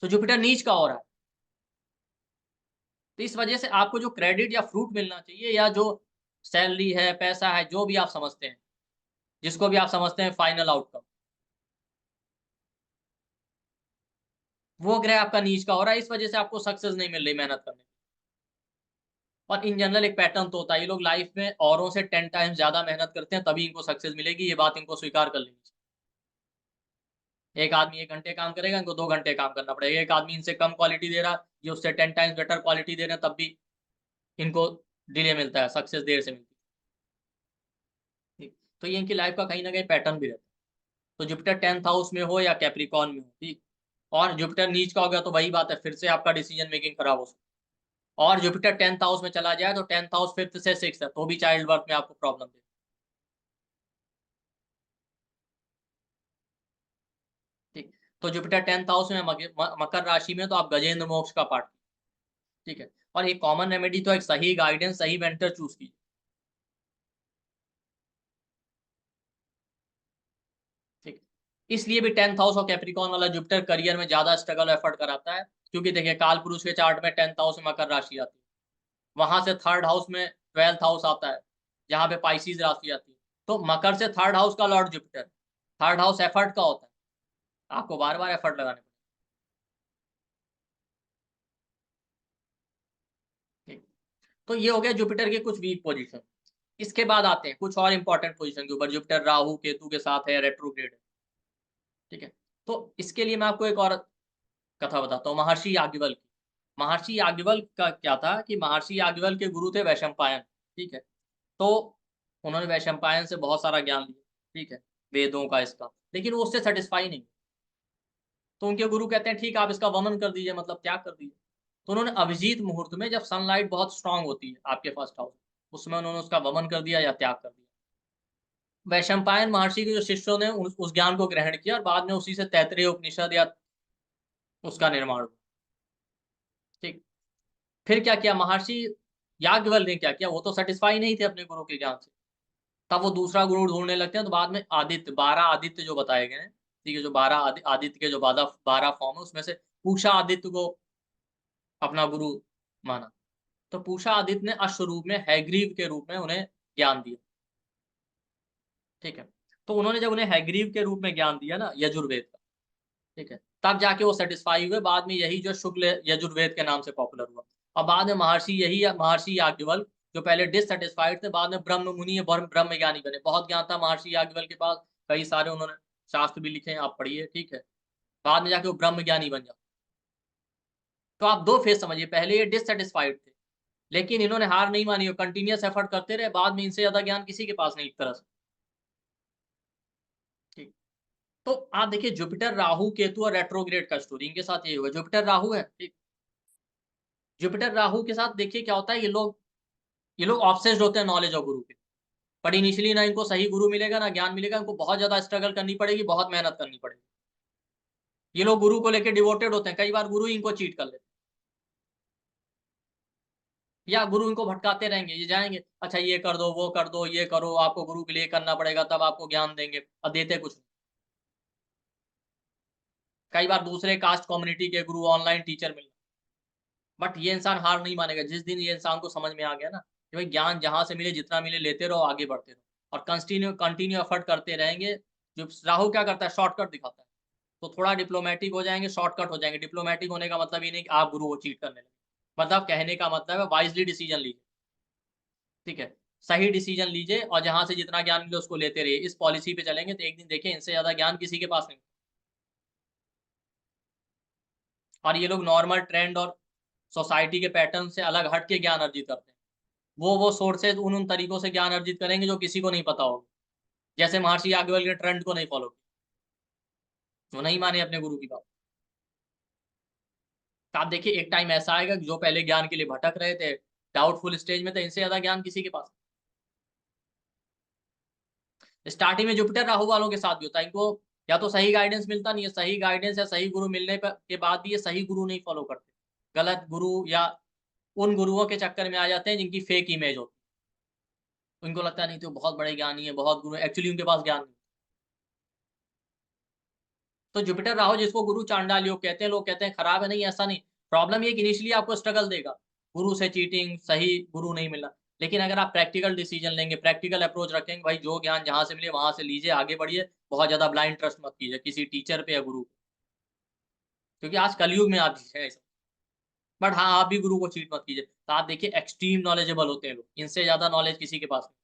तो जुपिटर नीच का हो रहा है। तो इस वजह से आपको जो क्रेडिट या फ्रूट मिलना चाहिए, या जो सैलरी है, पैसा है, जो भी आप समझते हैं, जिसको भी आप समझते हैं फाइनल आउटकम, वो ग्रह आपका नीच का हो रहा है। इस वजह से आपको सक्सेस नहीं मिल रही मेहनत करने की। और इन जनरल एक पैटर्न तो होता है, ये लोग लाइफ में औरों से 10 टाइम्स ज़्यादा मेहनत करते हैं, तभी इनको सक्सेस मिलेगी। ये बात इनको स्वीकार कर लेनी चाहिए। एक आदमी 1 घंटे काम करेगा, इनको 2 घंटे काम करना पड़ेगा। एक आदमी इनसे कम क्वालिटी दे रहा, ये उससे 10 टाइम्स बेटर क्वालिटी दे रहे हैं, तब भी इनको डिले मिलता है, सक्सेस देर से मिलती है। ठीक। तो ये इनकी लाइफ का कहीं न कहीं पैटर्न भी रहता है। तो जुपिटर 10th हाउस में हो या कैप्रिकॉर्न में हो, ठीक। और जुपिटर नीच का हो गया तो वही बात है, फिर से आपका डिसीजन मेकिंग खराब हो सकती है। और जुपिटर 10th हाउस में चला जाए तो 10th हाउस 5th से 6th है, तो भी चाइल्ड वर्क में आपको प्रॉब्लम दे। ठीक। तो जुपिटर 10th हाउस में मकर राशि में, तो आप गजेंद्र मोक्ष का पाठ कीजिए, ठीक है। और एक कॉमन रेमेडी तो एक सही गाइडेंस, सही मेंटर चूज़ कीजिए, ठीक। इसलिए भी 10th हाउस और कैप्रिकॉर्न वाला जुपिटर करियर में ज़्यादा स्ट्रगल एफर्ट कराता है, क्योंकि देखिए कालपुरुष के चार्ट में 10th हाउस में मकर राशि आती है। वहाँ से 3rd हाउस में 12th हाउस आता है, जहाँ पे पाइसेस राशि आती है। तो मकर से 3rd हाउस का Lord Jupiter, 3rd house effort का होता है, आपको बार-बार एफर्ट लगाने पड़ेंगे। ठीक। तो ये हो गया जुपिटर के कुछ वीक पोज़ीशन। इसके बाद आते हैं कुछ और इम्पोर्टेंट पोज़ीशन के ऊपर। जुपिटर राहु, केतु के साथ है, रेट्रोग्रेड है, ठीक है। तो इसके लिए मैं आपको एक और कथा बताता हूँ, महर्षि याज्ञवल्क्य की। महर्षि याज्ञवल्क्य का क्या था कि महर्षि याज्ञवल्क्य के गुरु थे वैशंपायन, ठीक है। तो उन्होंने वैशंपायन से बहुत सारा ज्ञान लिया, ठीक है, वेदों का, इसका। लेकिन वो उससे सैटिस्फाई नहीं। तो उनके गुरु कहते हैं ठीक है, आप इसका वमन कर दीजिए, मतलब त्याग कर दीजिए। तो उन्होंने अभिजीत मुहूर्त में, जब सनलाइट बहुत स्ट्रांग होती है आपके फर्स्ट हाउस, उसमें उन्होंने उसका वमन कर दिया या त्याग कर दिया। वैशंपायन महर्षि के जो शिष्यों ने उस ज्ञान को ग्रहण किया, और बाद में उसी से तैत्तिरीय उपनिषद या उसका निर्माण हुआ, ठीक। फिर क्या किया महर्षि याज्ञवल्क्य ने? क्या किया, वो तो सैटिस्फाई नहीं थे अपने गुरु के ज्ञान से। तब वो दूसरा गुरु ढूँढने लगते हैं, तो बाद में आदित्य, 12 आदित्य जो बताए गए हैं, ठीक है, जो 12 आदित्य के जो 12 फॉर्म है, उसमें से पूषा आदित्य को अपना गुरु माना। तो पूषा आदित्य ने अश्वरूप में, हयग्रीव के रूप में उन्हें ज्ञान दिया, ठीक है। तो उन्होंने जब उन्हें हयग्रीव के रूप में ज्ञान दिया ना, यजुर्वेद का, ठीक है, तब जाके वो सैटिस्फाई हुए। बाद में यही जो शुक्ल यजुर्वेद के नाम से पॉपुलर हुआ। और बाद में महर्षि याज्ञवल्क्य, जो पहले डिससैटिस्फाइड थे, बाद में ब्रह्म मुनि, ब्रह्म ज्ञानी बने। बहुत ज्ञान था महर्षि याज्ञवल्क्य के पास, कई सारे उन्होंने शास्त्र भी लिखे हैं, आप पढ़िए, ठीक है। बाद में जाके वो ब्रह्म ज्ञानी बन जाते। तो आप 2 फेज़ समझिए, पहले ये डिससैटिस्फाइड थे, लेकिन इन्होंने हार नहीं मानी और कंटीन्यूअस एफर्ट करते रहे। बाद में इनसे ज़्यादा ज्ञान किसी के पास नहीं, एक तरह से, ठीक। तो आप देखिए जुपिटर, राहु, केतु और रेट्रोग्रेड का स्टोरी इनके साथ यही हुआ। जुपिटर राहु है, ठीक। जुपिटर राहु के साथ देखिए क्या होता है, ये लोग ऑब्सेस्ड होते हैं नॉलेज और गुरु के। बट इनिशियली ना इनको सही गुरु मिलेगा, ना ज्ञान मिलेगा, इनको बहुत ज़्यादा स्ट्रगल करनी पड़ेगी, बहुत मेहनत करनी पड़ेगी। ये लोग गुरु को लेके डिवोटेड होते हैं, कई बार गुरु ही इनको चीट कर लेते हैं, या गुरु इनको भटकाते रहेंगे। ये जाएँगे, अच्छा ये कर दो, वो कर दो, ये करो, आपको गुरु के लिए करना पड़ेगा, तब आपको ज्ञान देंगे, और देते कुछ नहीं। कई बार दूसरे कास्ट कम्युनिटी के गुरु, ऑनलाइन टीचर मिल। बट ये इंसान हार नहीं मानेगा। जिस दिन ये इंसान को समझ में आ गया ना कि भाई ज्ञान जहाँ से मिले, जितना मिले लेते रहो, आगे बढ़ते रहो, और कंटिन्यू कंटिन्यू एफर्ट करते रहेंगे। जो राहु क्या करता है, शॉर्टकट दिखाता है। तो थोड़ा डिप्लोमैटिक हो जाएँगे, शॉर्टकट हो जाएँगे। डिप्लोमैटिक होने का मतलब ये नहीं कि आप गुरु को चीट करने लगे। मतलब कहने का मतलब है वाइज़ली डिसीजन लीजिए, ठीक है? सही डिसीजन लीजिए, और जहाँ से जितना ज्ञान मिले उसको लेते रहिए। इस पॉलिसी पे चलेंगे तो एक दिन देखिए इनसे ज़्यादा ज्ञान किसी के पास नहीं। और ये लोग नॉर्मल ट्रेंड और सोसाइटी के पैटर्न से अलग हट के ज्ञान अर्जित करते हैं। वो सोर्सेज़ उन तरीकों से ज्ञान अर्जित करेंगे जो किसी को नहीं पता होगा। जैसे महर्षि याज्ञवल्क्य ने ट्रेंड को नहीं फ़ॉलो किया, वो नहीं माने अपने गुरु की बात। तो आप देखिए एक टाइम ऐसा आएगा कि जो पहले ज्ञान के लिए भटक रहे थे, डाउटफुल स्टेज में थे, इनसे ज़्यादा ज्ञान किसी के पास। स्टार्टिंग में जुपिटर राहु वालों के साथ भी होता है, इनको या तो सही गाइडेंस मिलता नहीं है, सही गाइडेंस या सही गुरु मिलने प के बाद भी ये सही गुरु नहीं फ़ॉलो करते। गलत गुरु या उन गुरुओं के चक्कर में आ जाते हैं जिनकी फेक इमेज होती है। उनको लगता है नहीं तो बहुत बड़े ज्ञानी है, बहुत गुरु है, एक्चुअली उनके पास ज्ञान नहीं। तो जुपिटर राहु जिसको गुरु चांडाल योग कहते हैं, लोग कहते हैं खराब है, नहीं ऐसा नहीं। प्रॉब्लम ये कि इनिशियली आपको स्ट्रगल देगा, गुरु से चीटिंग, सही गुरु नहीं मिलना। लेकिन अगर आप प्रैक्टिकल डिसीजन लेंगे, प्रैक्टिकल अप्रोच रखेंगे, भाई जो ज्ञान जहाँ से मिले वहाँ से लीजिए, आगे बढ़िए, बहुत ज़्यादा ब्लाइंड ट्रस्ट मत कीजिए किसी टीचर पे या गुरु पे, क्योंकि आज कलयुग में आप जी हैं ऐसा। बट हाँ, आप भी गुरु को चीट मत कीजिए। तो आप देखिए एक्सट्रीम नॉलेजेबल होते हैं लोग, इनसे ज़्यादा नॉलेज किसी के पास नहीं।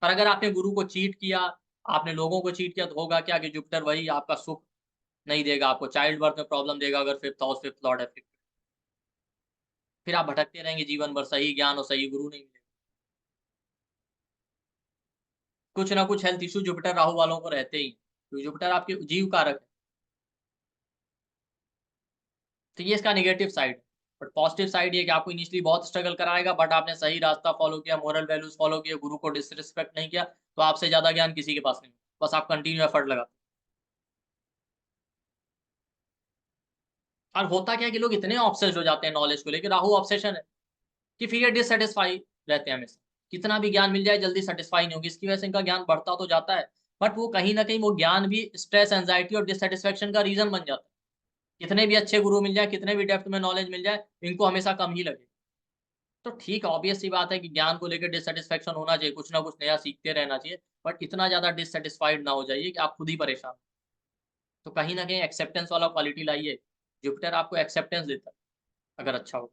पर अगर आपने गुरु को चीट किया, आपने लोगों को चीट किया, तो होगा क्या कि जुपिटर वही आपका सुख नहीं देगा आपको, चाइल्ड बर्थ में प्रॉब्लम देगा अगर फिफ्थ हाउस, फिफ्थ लॉर्ड है फिर। फिर आप भटकते रहेंगे जीवन भर, सही ज्ञान और सही गुरु नहीं मिलेगा। कुछ ना कुछ हेल्थ इश्यू जुपिटर राहु वालों को रहते ही, क्योंकि जुपिटर आपके जीव कारक है। तो ये इसका नेगेटिव साइड है। बट पॉजिटिव साइड ये कि आपको इनिशियली बहुत स्ट्रगल कराएगा, बट आपने सही रास्ता फॉलो किया, मोरल वैल्यूज फॉलो किया, गुरु को डिसरिस्पेक्ट नहीं किया, तो आपसे ज्यादा ज्ञान किसी के पास नहीं। बस आप कंटिन्यू एफर्ट लगा। और होता क्या है कि लोग इतने ऑब्सेस्ड हो जाते हैं नॉलेज को लेकर, राहु ऑब्सेशन है, कि फिर ये डिससेटिस्फाई रहते हैं हमेशा। कितना भी ज्ञान मिल जाए जल्दी सेटिस्फाई नहीं होगी, इसकी वजह से इनका ज्ञान बढ़ता तो जाता है, बट वो कहीं ना कहीं वो ज्ञान भी स्ट्रेस, एंजाइटी और डिससेटिस्फेक्शन का रीजन बन जाता है। कितने भी अच्छे गुरु मिल जाए, कितने भी डेप्थ में नॉलेज मिल जाए, इनको हमेशा कम ही लगे। तो ठीक है, ऑब्वियस सी बात है कि ज्ञान को लेकर डिससेटिस्फेक्शन होना चाहिए, कुछ ना कुछ नया सीखते रहना चाहिए, बट इतना ज्यादा डिससेटिस्फाइड ना हो जाइए कि आप खुद ही परेशान। तो कहीं ना कहीं एक्सेप्टेंस वाला क्वालिटी लाइए। जुपिटर आपको एक्सेप्टेंस देता है अगर अच्छा हो।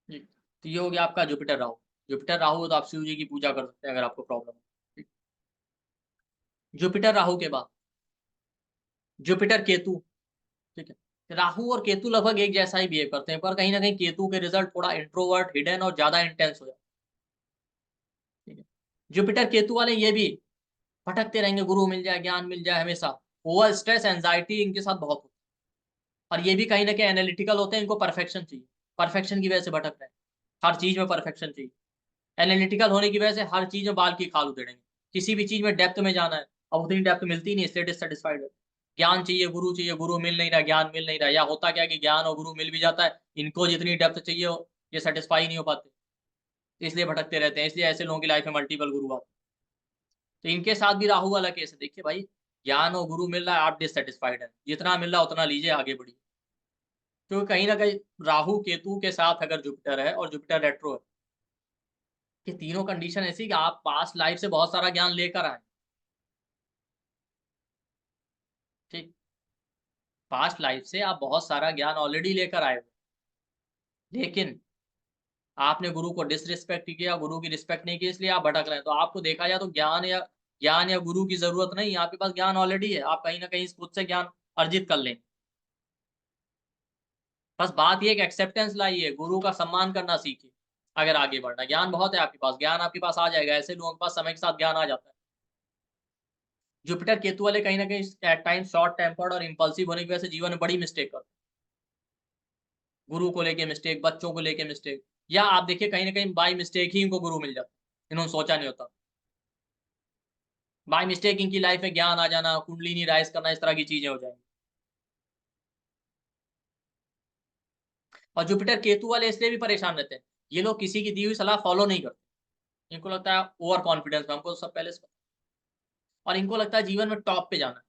जी। तो ये हो गया आपका जुपिटर राहु। जुपिटर राहु हो तो आप शिव जी की पूजा कर सकते हैं अगर आपको प्रॉब्लम है। जुपिटर राहु के बाद जुपिटर केतु। ठीक है, राहु और केतु लगभग एक जैसा ही बिहेव करते हैं, पर कहीं ना कहीं केतु के रिजल्ट थोड़ा इंट्रोवर्ट, हिडन और ज्यादा इंटेंस हो जाते हैं। ठीक है, जुपिटर केतु वाले ये भी भटकते रहेंगे, गुरु मिल जाए, ज्ञान मिल जाए, हमेशा ओवर स्ट्रेस, एंजाइटी इनके साथ बहुत होती है। और ये भी कहीं ना कहीं एनालिटिकल होते हैं, इनको परफेक्शन चाहिए, परफेक्शन की वजह से भटक रहे हैं। हर चीज में परफेक्शन चाहिए। एनालिटिकल होने की वजह से हर चीज में बाल की खाल उधेड़ेंगे। किसी भी चीज में डेप्थ में जाना है, अब उतनी डेप्थ मिलती नहीं, इसलिए डिससेटिस्फाइड है। ज्ञान चाहिए, गुरु चाहिए, गुरु मिल नहीं रहा, ज्ञान मिल नहीं रहा, या होता क्या कि ज्ञान और गुरु मिल भी जाता है, इनको जितनी डेप्थ चाहिए ये सेटिस्फाई नहीं हो पाते, इसलिए भटकते रहते हैं। इसलिए ऐसे लोगों की लाइफ में मल्टीपल गुरु आते हैं। तो इनके साथ भी राहु वाला केस है, देखिए भाई, ज्ञान और गुरु मिल रहा है, आप डिससेटिस्फाइड है, जितना मिल रहा है उतना लीजिए, आगे बढ़िए। क्योंकि कहीं ना कहीं राहु केतु के साथ अगर जुपिटर है और जुपिटर रेट्रो है, ये तीनों कंडीशन ऐसी कि आप पास्ट लाइफ से बहुत सारा ज्ञान लेकर आए। ठीक, पास्ट लाइफ से आप बहुत सारा ज्ञान ऑलरेडी लेकर आए हो, लेकिन आपने गुरु को डिसरिस्पेक्ट किया, गुरु की रिस्पेक्ट नहीं की, इसलिए आप भटक रहे हैं। तो आपको देखा जाए तो ज्ञान या गुरु की जरूरत नहीं, आपके पास ज्ञान ऑलरेडी है, आप कहीं ना कहीं खुद से ज्ञान अर्जित कर लें। बस बात ये कि एक्सेप्टेंस लाइए, गुरु का सम्मान करना सीखिए। अगर आगे बढ़ना, ज्ञान बहुत है आपके पास, ज्ञान आपके पास आ जाएगा, ऐसे लोगों के पास समय के साथ ज्ञान आ जाता है। जुपिटर केतु वाले कहीं ना कहीं एट टाइम शॉर्ट टेम्पर्ड और इंपल्सिव होने की वजह से जीवन में बड़ी मिस्टेक करते हैं। गुरु को लेके मिस्टेक, बच्चों को लेके मिस्टेक, या आप देखिए कहीं ना कहीं बाई मिस्टेक ही इनको गुरु मिल जाता है, इन्होंने सोचा नहीं होता। बाय मिस्टेक इनकी लाइफ में ज्ञान आ जाना, कुंडलिनी राइज करना, इस तरह की चीजें हो जाएंगी। और जुपिटर केतु वाले इसलिए भी परेशान रहते हैं, ये लोग किसी की दी हुई सलाह फॉलो नहीं करते। इनको लगता है ओवर कॉन्फिडेंस में, हमको तो सब पहले से पता। और इनको लगता है जीवन में टॉप पे जाना है।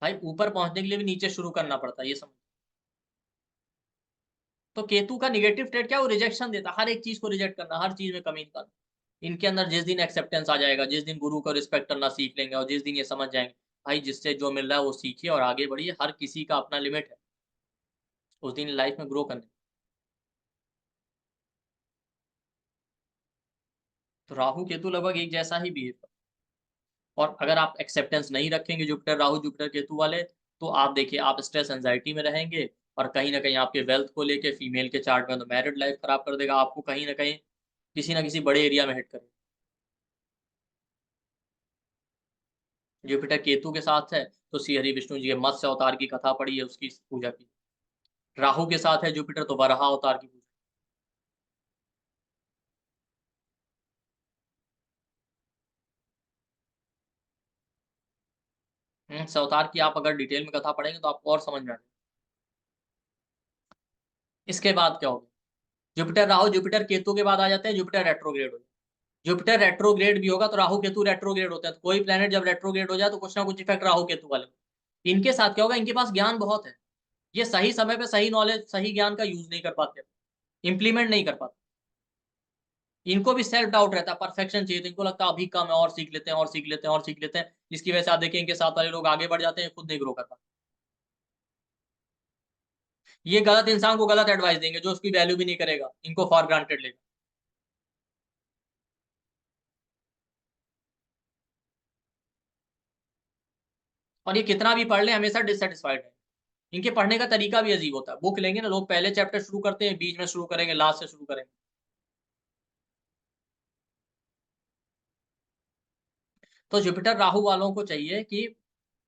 भाई ऊपर पहुंचने के लिए भी नीचे शुरू करना पड़ता है, ये समझ। तो केतु का निगेटिव ट्रेड क्या है? वो रिजेक्शन देता है, हर एक चीज को रिजेक्ट करना, हर चीज में कमी निकालना। इनके अंदर जिस दिन एक्सेप्टेंस आ जाएगा, जिस दिन गुरु को रिस्पेक्ट करना सीख लेंगे, और जिस दिन ये समझ जाएंगे भाई जिससे जो मिल रहा है वो सीखिए और आगे बढ़िए, हर किसी का अपना लिमिट है, उस दिन लाइफ में ग्रो करने। तो राहु केतु लगभग एक जैसा ही बिहेव करता है। और अगर आप एक्सेप्टेंस नहीं रखेंगे जुपिटर राहु, जुपिटर केतु वाले, तो आप देखिए आप स्ट्रेस एंजाइटी में रहेंगे, और कहीं ना कहीं आपके वेल्थ को लेके, फीमेल के चार्ट में तो मैरिड लाइफ खराब कर देगा, आपको कहीं ना किसी बड़े एरिया में हिट करेगा। जुपिटर केतु के साथ है तो श्री हरि विष्णु जी के मत्स्य अवतार की कथा पढ़ी है, उसकी पूजा की। राहु के साथ है जुपिटर तो वराह अवतार की पूजा। अवतार की आप अगर डिटेल में कथा पढ़ेंगे तो आपको और समझ में आएगा। इसके बाद क्या होगा, जुपिटर राहु जुपिटर केतु के बाद आ जाते हैं जुपिटर रेट्रोग्रेड हो जाए। जुपिटर रेट्रोग्रेड भी होगा तो राहु केतु रेट्रोग्रेड होते हैं, तो कोई प्लेनेट जब रेट्रोग्रेड हो जाए तो कुछ ना कुछ इफेक्ट राहु केतु वाले। इनके साथ क्या होगा, इनके पास ज्ञान बहुत है, ये सही समय पे सही नॉलेज सही ज्ञान का यूज नहीं कर पाते, इंप्लीमेंट नहीं कर पाते। इनको भी सेल्फ डाउट रहता है, परफेक्शन चाहिए, तो इनको लगता है अभी कम है, और सीख लेते हैं और सीख लेते हैं और सीख लेते हैं, जिसकी वजह से आप देखिए इनके साथ वाले लोग आगे बढ़ जाते हैं, खुद नहीं ग्रो कर पाते। ये गलत इंसान को गलत एडवाइस देंगे जो उसकी वैल्यू भी नहीं करेगा, इनको फॉर ग्रांटेड लेगा। और ये कितना भी पढ़ ले हमेशा डिससेटिस्फाइड है। इनके पढ़ने का तरीका भी अजीब होता है, बुक लेंगे ना लोग, पहले चैप्टर शुरू करते हैं, बीच में शुरू करेंगे, लास्ट से शुरू करेंगे। तो जुपिटर राहु वालों को चाहिए कि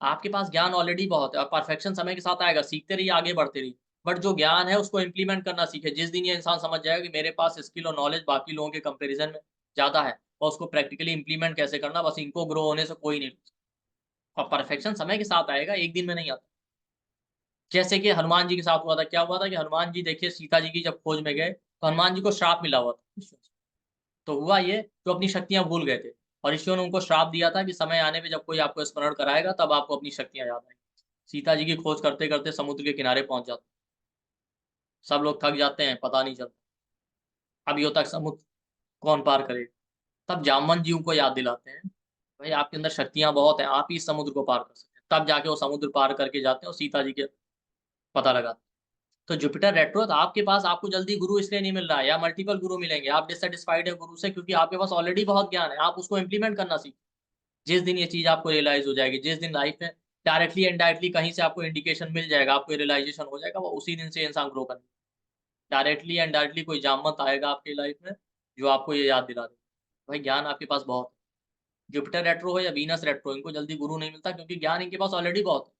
आपके पास ज्ञान ऑलरेडी बहुत है और परफेक्शन समय के साथ आएगा, सीखते रहिए, आगे बढ़ते रहिए, बट जो ज्ञान है उसको इंप्लीमेंट करना सीखे। जिस दिन ये इंसान समझ जाएगा कि मेरे पास स्किल और नॉलेज बाकी लोगों के कंपैरिजन में ज्यादा है, और उसको प्रैक्टिकली इंप्लीमेंट कैसे करना, बस इनको ग्रो होने से कोई नहीं रोक सकता। और परफेक्शन समय के साथ आएगा, एक दिन में नहीं आता। जैसे कि हनुमान जी के साथ हुआ था, क्या हुआ था कि हनुमान जी देखिए सीता जी की जब खोज में गए तो हनुमान जी को श्राप मिला हुआ था ईश्वर से। तो हुआ ये, जो अपनी शक्तियां भूल गए थे, और ईश्वर ने उनको श्राप दिया था कि समय आने पे जब कोई आपको स्मरण कराएगा तब आपको अपनी शक्तियां याद आएंगी। सीता जी की खोज करते करते समुद्र के किनारे पहुंच जाते, सब लोग थक जाते हैं, पता नहीं चलता अभियो तक समुद्र कौन पार करेगा। तब जामवंत जी उनको याद दिलाते हैं, भाई आपके अंदर शक्तियां बहुत हैं, आप ही इस समुद्र को पार कर सकते हैं। तब जाके वो समुद्र पार करके जाते हैं और सीता जी के पता लगाते हैं। तो जुपिटर रेट्रो, तो आपके पास आपको जल्दी गुरु इसलिए नहीं मिल रहा है, या मल्टीपल गुरु मिलेंगे, आप डिससेटिस्फाइड है गुरु से, क्योंकि आपके पास ऑलरेडी बहुत ज्ञान है, आप उसको इंप्लीमेंट करना सीखें। जिस दिन ये चीज आपको रियलाइज हो जाएगी, जिस दिन लाइफ में डायरेक्टली इनडायरेक्टली कहीं से आपको इंडिकेशन मिल जाएगा, आपको रियलाइजेशन हो जाएगा, वो उसी दिन से इंसान ग्रो करेगा। डायरेक्टली एंड डायरेक्टली कोई जामत आएगा आपकी लाइफ में जो आपको ये याद दिला देगा, भाई ज्ञान आपके पास बहुत है। जुपिटर रेट्रो हो या वीनस रेट्रो, इनको जल्दी गुरु नहीं मिलता क्योंकि ज्ञान इनके पास ऑलरेडी बहुत है।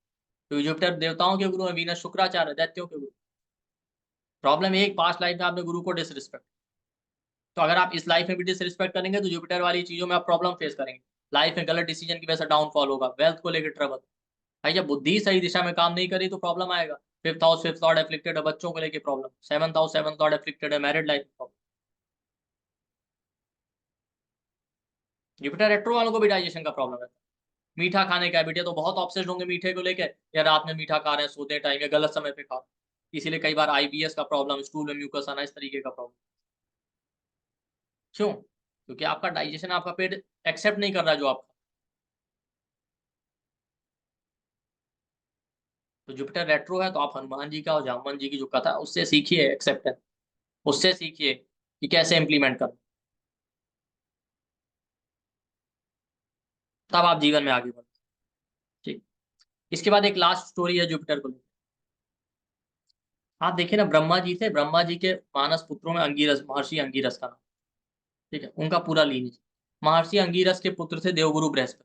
तो जुपिटर देवताओं के गुरु है, वीनस शुक्राचार्य दैत्यों के गुरु। प्रॉब्लम एक, पास्ट लाइफ में आपने गुरु को डिसरिस्पेक्ट, तो अगर आप इस लाइफ में भी डिसरिस्पेक्ट करेंगे तो जुपिटर वाली चीजों में आप प्रॉब्लम फेस करेंगे। लाइफ में गलत डिसीजन की वजह से डाउनफॉल होगा, वेल्थ को लेकर ट्रबल। भाई जब बुद्धि सही दिशा में काम नहीं करी तो प्रॉब्लम आएगा। फिफ्थ लॉर्ड एफ्लिक्टेड है, बच्चों को लेकर प्रॉब्लम। सेवंथ लॉर्ड एफ्लिक्टेड है, married life problem. Jupiter retro वालों को भी डाइजेशन का प्रॉब्लम है। मीठा खाने का हैबिट है तो बहुत ऑब्सेस्ड होंगे मीठे को लेकर, या रात में मीठा खा रहे हैं, सोते टाइम या गलत समय पे खा रहे हैं। इसीलिए कई बार आईबीएस का प्रॉब्लम, स्टूल में म्यूकस आना, इस तरीके का प्रॉब्लम। क्यों? क्योंकि आपका डाइजेशन, आपका पेट एक्सेप्ट नहीं कर रहा जो आप। तो जुपिटर रेट्रो है तो आप हनुमान जी का और जामवन जी की जो कथा है उससे सीखिए एक्सेप्टेंस, उससे सीखिए कि कैसे इंप्लीमेंट करना, तब आप जीवन में आगे बढ़ते। ठीक। इसके बाद एक लास्ट स्टोरी है जुपिटर को लेकर। आप देखिए ना, ब्रह्मा जी थे, ब्रह्मा जी के मानस पुत्रों में अंगिरस, महर्षि अंगिरस का नाम। ठीक है, उनका पूरा लीनिएज। महर्षि अंगिरस के पुत्र थे देवगुरु बृहस्पति।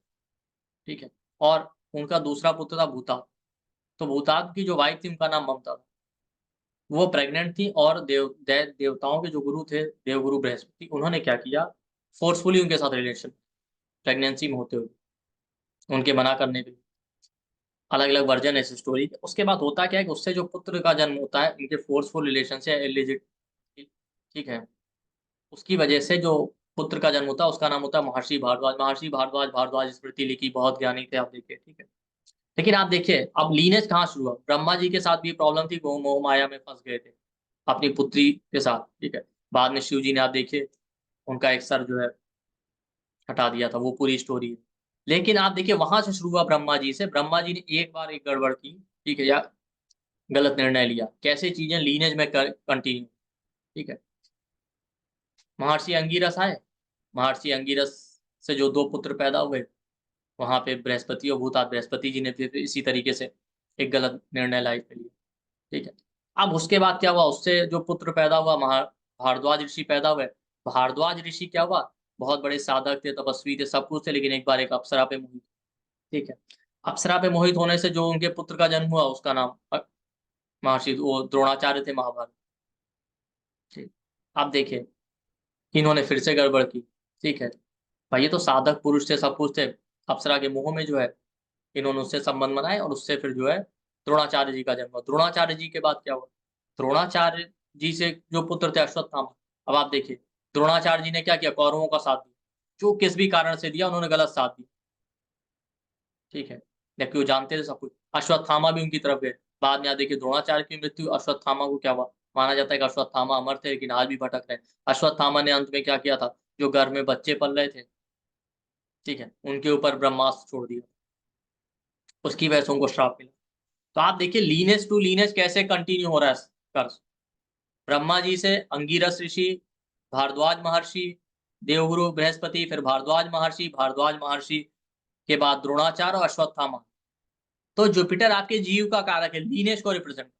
ठीक है। और उनका दूसरा पुत्र था भूता। तो भूताग की जो वाइफ थी उनका नाम ममता था। वो प्रेग्नेंट थी, और देवताओं के जो गुरु थे देवगुरु बृहस्पति, उन्होंने क्या किया, फोर्सफुली उनके साथ रिलेशन, प्रेगनेंसी में होते हुए, उनके मना करने पे। अलग अलग वर्जन है इस स्टोरी के। उसके बाद होता क्या है कि उससे जो पुत्र का जन्म होता है इनके फोर्सफुल रिलेशन से, इलिजिट, ठीक है, उसकी वजह से जो पुत्र का जन्म होता है उसका नाम होता है महर्षि भारद्वाज। महर्षि भारद्वाज, भारद्वाज स्मृति लिखी, बहुत ज्ञानी थे आप देखिए। ठीक है। लेकिन आप देखिए अब लीनेज कहाँ शुरू हुआ, ब्रह्मा जी के साथ भी प्रॉब्लम थी, वो मोह माया में फंस गए थे अपनी पुत्री के साथ। ठीक है। बाद में शिव जी ने आप देखिए उनका एक सर जो है हटा दिया था, वो पूरी स्टोरी है। लेकिन आप देखिए वहां से शुरू हुआ ब्रह्मा जी से, ब्रह्मा जी ने एक बार एक गड़बड़ की, ठीक है, या गलत निर्णय लिया, कैसे चीजें लीनेज में कंटिन्यू। ठीक है। महर्षि अंगिरस आए, महर्षि अंगिरस से जो दो पुत्र पैदा हुए, वहां पे बृहस्पति और भूतात, बृहस्पति जी ने फिर इसी तरीके से एक गलत निर्णय लाइफ में लिया। ठीक है। अब उसके बाद क्या हुआ, उससे जो पुत्र पैदा हुआ, भारद्वाज ऋषि पैदा हुए। भारद्वाज ऋषि क्या हुआ, बहुत बड़े साधक थे, तपस्वी थे, सब कुछ थे, लेकिन एक बार एक अप्सरा पे मोहित। ठीक है। अप्सरा पे मोहित होने से जो उनके पुत्र का जन्म हुआ उसका नाम महर्षि, वो द्रोणाचार्य थे, महाभारत। ठीक। आप देखिए इन्होंने फिर से गड़बड़ की। ठीक है। भाई ये तो साधक पुरुष थे, सब कुछ थे, अप्सरा के मुंह में जो है इन्होंने उससे संबंध बनाए और उससे फिर जो है द्रोणाचार्य जी का जन्म हुआ। द्रोणाचार्य जी के बाद क्या हुआ, द्रोणाचार्य जी से जो पुत्र थे अश्वत्थामा। अब आप देखिए द्रोणाचार्य जी ने क्या किया, कौरवों का साथ दिया, जो किस भी कारण से दिया उन्होंने गलत साथ दिया, ठीक है, जबकि वो जानते थे सब कुछ। अश्वत्थामा भी उनकी तरफ गए। बाद में आप देखिए द्रोणाचार्य की मृत्यु, अश्वत्थामा को क्या हुआ, माना जाता है कि अश्वत्थामा अमर थे लेकिन आज भी भटक रहे हैं। अश्वत्थामा ने अंत में क्या किया था, जो गर्भ में बच्चे पल रहे थे, ठीक है, उनके ऊपर ब्रह्मास्त्र छोड़ दिया, उसकी वजह से उनको श्राप मिला। तो आप देखिए लीनेज टू लीनेज कैसे कंटिन्यू हो रहा है कर्स। ब्रह्मा जी से अंगिरस ऋषि, भारद्वाज महर्षि, देवगुरु बृहस्पति, फिर भारद्वाज महर्षि, भारद्वाज महर्षि के बाद द्रोणाचार्य और अश्वत्थामा। तो जुपिटर आपके जीव का कारक है, लीनेज को रिप्रेजेंट,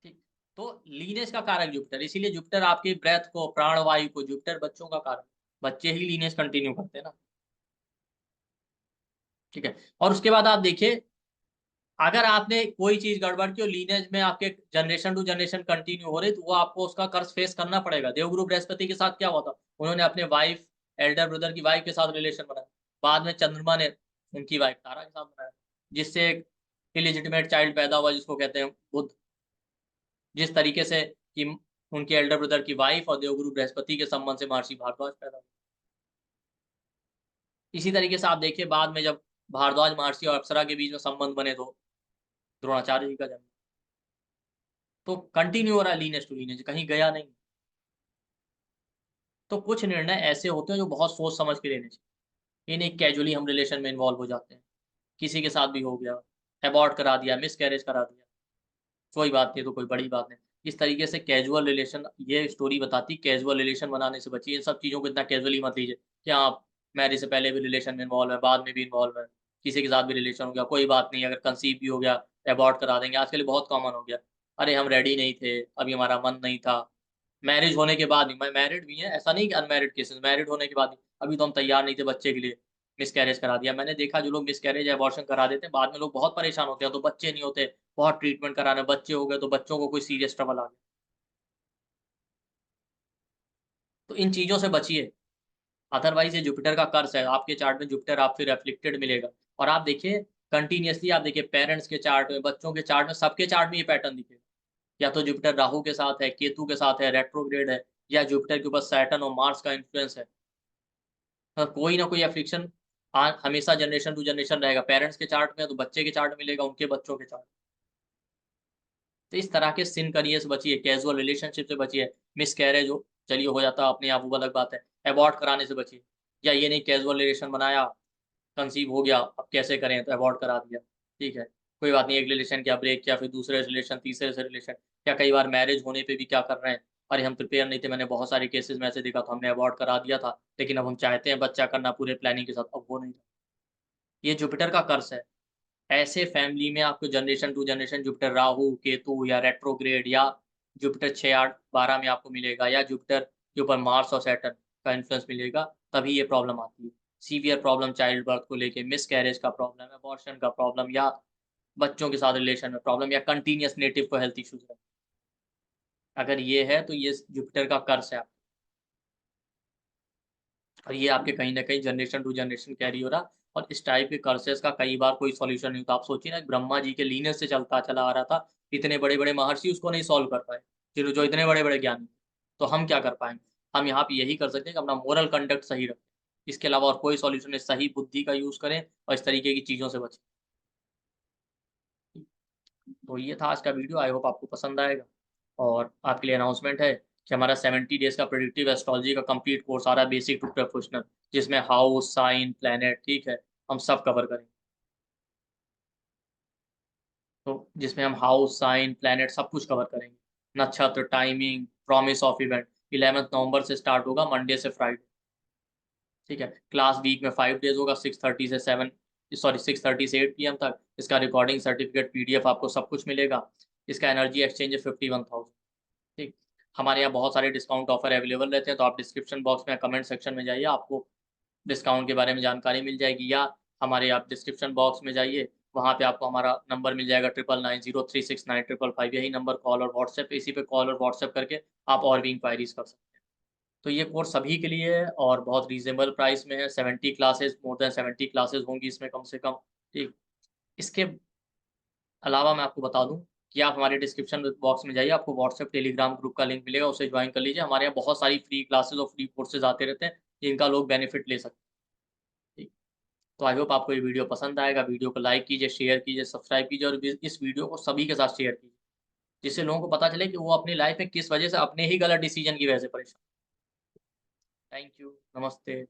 ठीक। तो लीनेज का कारक जुपिटर, इसीलिए जुपिटर आपके ब्रेथ को, प्राणवायु को, जुपिटर बच्चों का कारक, बच्चे ही लीनेज कंटिन्यू करते हैं ना, ठीक है। और उसके बाद आप देखिए अगर आपने कोई चीज गड़बड़ की और लीनेज में आपके जनरेशन टू जनरेशन कंटिन्यू हो रही, तो वो आपको उसका कर्ज फेस करना पड़ेगा। देवगुरु बृहस्पति के साथ क्या हुआ था, उन्होंने अपने वाइफ, एल्डर ब्रदर की वाइफ के साथ रिलेशन बनाया। बाद में चंद्रमा ने उनकी वाइफ तारा के साथ बनाया, जिससे एक इलिजिटिमेट चाइल्ड पैदा हुआ जिसको कहते हैं बुध। जिस तरीके से कि उनके एल्डर ब्रदर की वाइफ और देवगुरु बृहस्पति के संबंध से महर्षि भारद्वाज पैदा हुए। इसी तरीके से आप देखिए बाद में जब भारद्वाज महर्षि और अप्सरा के बीच में संबंध बने तो द्रोणाचार्य जी का जन्म। तो कंटिन्यू हो रहा है लीनियज टू लीनियज, कहीं गया नहीं। तो कुछ निर्णय ऐसे होते हैं जो बहुत सोच समझ के लेने चाहिए। ये नहीं कैजुअली हम रिलेशन में इन्वॉल्व हो जाते हैं, किसी के साथ भी हो गया, अबॉर्ट करा दिया, मिसकैरेज करा दिया, कोई बात नहीं, तो कोई बड़ी बात नहीं। इस तरीके से कैजुअल रिलेशन, ये स्टोरी बताती कैजुअल रिलेशन बनाने से बचिए। इन सब चीज़ों को इतना कैजुअली मत लीजिए कि आप मैरिज से पहले भी रिलेशन में इन्वॉल्व है, बाद में भी इन्वॉल्व है, किसी के साथ भी रिलेशन हो गया, कोई बात नहीं, अगर कंसीव भी हो गया अबॉर्ट करा देंगे, आजकल बहुत कॉमन हो गया। अरे हम रेडी नहीं थे, अभी हमारा मन नहीं था। मैरिज होने के बाद भी, मैं मैरिड भी है, ऐसा नहीं कि अनमैरिड केसेस, मैरिड होने के बाद भी अभी तो हम तैयार नहीं थे बच्चे के लिए, मिसकैरेज करा दिया। मैंने देखा जो लोग मिसकैरेज या अबॉर्शन करा देते हैं, बाद में लोग बहुत परेशान होते हैं, तो बच्चे नहीं होते, बहुत ट्रीटमेंट कराना, बच्चे हो गए तो बच्चों को कोई सीरियस ट्रबल आ गया। तो इन चीज़ों से बचिए, अदरवाइज़ ये जुपिटर का कर्स है, आपके चार्ट में जुपिटर आपसे रिफ्लेक्टेड मिलेगा। और आप देखिए कंटीन्यूअसली आप देखिए पेरेंट्स के चार्ट में, बच्चों के चार्ट में, सबके चार्ट में ये पैटर्न दिखेगा। या तो जुपिटर राहु के साथ है, केतु के साथ है, रेट्रोग्रेड है, या जुपिटर के ऊपर सैटर्न और मार्स का इन्फ्लुएंस है। कोई ना कोई एफ्लिक्शन हमेशा जनरेशन टू जनरेशन रहेगा। पेरेंट्स के चार्ट में है तो बच्चे के चार्ट मिलेगा, उनके बच्चों के चार्ट। तो इस तरह के सिन करियर से बचिए, कैजुअल रिलेशनशिप से बचिए। मिसकैरेज हो, चलिए हो जाता है अपने आप, वो अलग बात है। अबॉर्ट कराने से बचिए। या ये नहीं कैजुअल रिलेशन बनाया, कंसीव हो गया, अब कैसे करें तो अबॉर्ट करा दिया, ठीक है। कोई बात नहीं, एक रिलेशन किया, ब्रेक किया, फिर दूसरे रिलेशन, तीसरे से रिलेशन, या कई बार मैरिज होने पे भी क्या कर रहे हैं, अरे हम प्रिपेयर नहीं थे, मैंने बहुत सारे केसेस में ऐसे देखा, तो हमने अबॉर्ट करा दिया था, लेकिन अब हम चाहते हैं बच्चा करना पूरे प्लानिंग के साथ, अब वो नहीं। ये जुपिटर का कर्स है। ऐसे फैमिली में आपको generation to generation Jupiter Rahu, Ketu या रेट्रोग्रेड या जुपिटर 6, 8, 12 में आपको मिलेगा, या जुपिटर के ऊपर मार्स और सैटर्न का इन्फ्लुएंस मिलेगा, तभी ये प्रॉब्लम आती है। सीवियर प्रॉब्लम चाइल्ड बर्थ को लेके, मिसकैरेज का प्रॉब्लम, अबॉर्शन का प्रॉब्लम, या बच्चों के साथ रिलेशन में प्रॉब्लम, या कंटीन्यूअस नेटिव को हेल्थ इश्यूज है। अगर ये है तो ये जुपिटर का कर्स है। और ये आपके कहीं न कहीं जनरेशन टू जनरेशन कैरी हो रहा। और इस टाइप के कर्सेस का कई बार कोई सॉल्यूशन नहीं होता। आप सोचिए ना, ब्रह्मा जी के लीनियज से चलता चला आ रहा था, इतने बड़े-बड़े महर्षि उसको नहीं सॉल्व कर पाए, जो जो इतने बड़े-बड़े ज्ञानी। तो हम क्या कर पाएँगे? हम यहाँ पे यही कर सकते हैं कि अपना मोरल कंडक्ट सही रखें। इसके अलावा और कोई सॉल्यूशन नहीं, सही बुद्धि का यूज़ करें और इस तरीके की चीज़ों से बचें। तो ये था आज का वीडियो, आई होप आपको पसंद आएगा। और आपके लिए अनाउंसमेंट है कि हमारा 70 डेज़ का प्रेडिक्टिव एस्ट्रोलॉजी का कंप्लीट कोर्स आ रहा है, बेसिक टू प्रोफेशनल, जिसमें हाउस, साइन, प्लैनेट, ठीक है, हम सब कवर करेंगे। तो जिसमें हम हाउस, साइन, प्लैनेट सब कुछ कवर करेंगे। नक्षत्र, टाइमिंग, प्रॉमिस ऑफ इवेंट। 11 नवंबर से स्टार्ट होगा, मंडे से फ्राइडे, ठीक है। क्लास वीक में 5 डेज़ होगा, 6:30 से 7, सॉरी 6:30 से 8 पीएम तक। इसका रिकॉर्डिंग सर्टिफिकेट, पीडीएफ आपको सब कुछ मिलेगा। इसका एनर्जी एक्सचेंज है 51,000, ठीक। हमारे यहाँ बहुत सारे डिस्काउंट ऑफर अवेलेबल रहते हैं, तो आप डिस्क्रिप्शन बॉक्स में, कमेंट सेक्शन में जाइए, आपको डिस्काउंट के बारे में जानकारी मिल जाएगी। या हमारे आप डिस्क्रिप्शन बॉक्स में जाइए, वहाँ पे आपको हमारा नंबर मिल जाएगा 9990369555, यही नंबर कॉल और व्हाट्सएप, इसी पे कॉल और व्हाट्सएप करके आप और भी इंक्वायरीज़ कर सकते हैं। तो ये कोर्स सभी के लिए है और बहुत रीज़नेबल प्राइस में है, 70 क्लासेस, मोर देन 70 क्लासेस होंगी इसमें कम से कम, ठीक। इसके अलावा मैं आपको बता दूँ कि आप हमारे डिस्क्रिप्शन बॉक्स में जाइए, आपको व्हाट्सएप, टेलीग्राम ग्रुप का लिंक मिलेगा, उसे जॉइन कर लीजिए। हमारे यहाँ बहुत सारी फ्री क्लासेस और फ्री कोर्सेज़ आते रहते हैं, जिनका लोग बेनिफिट ले सकते हैं, ठीक। तो आई होप आपको ये वीडियो पसंद आएगा, वीडियो को लाइक कीजिए, शेयर कीजिए, सब्सक्राइब कीजिए और इस वीडियो को सभी के साथ शेयर कीजिए, जिससे लोगों को पता चले कि वो अपनी लाइफ में किस वजह से अपने ही गलत डिसीजन की वजह से परेशान। थैंक यू, नमस्ते।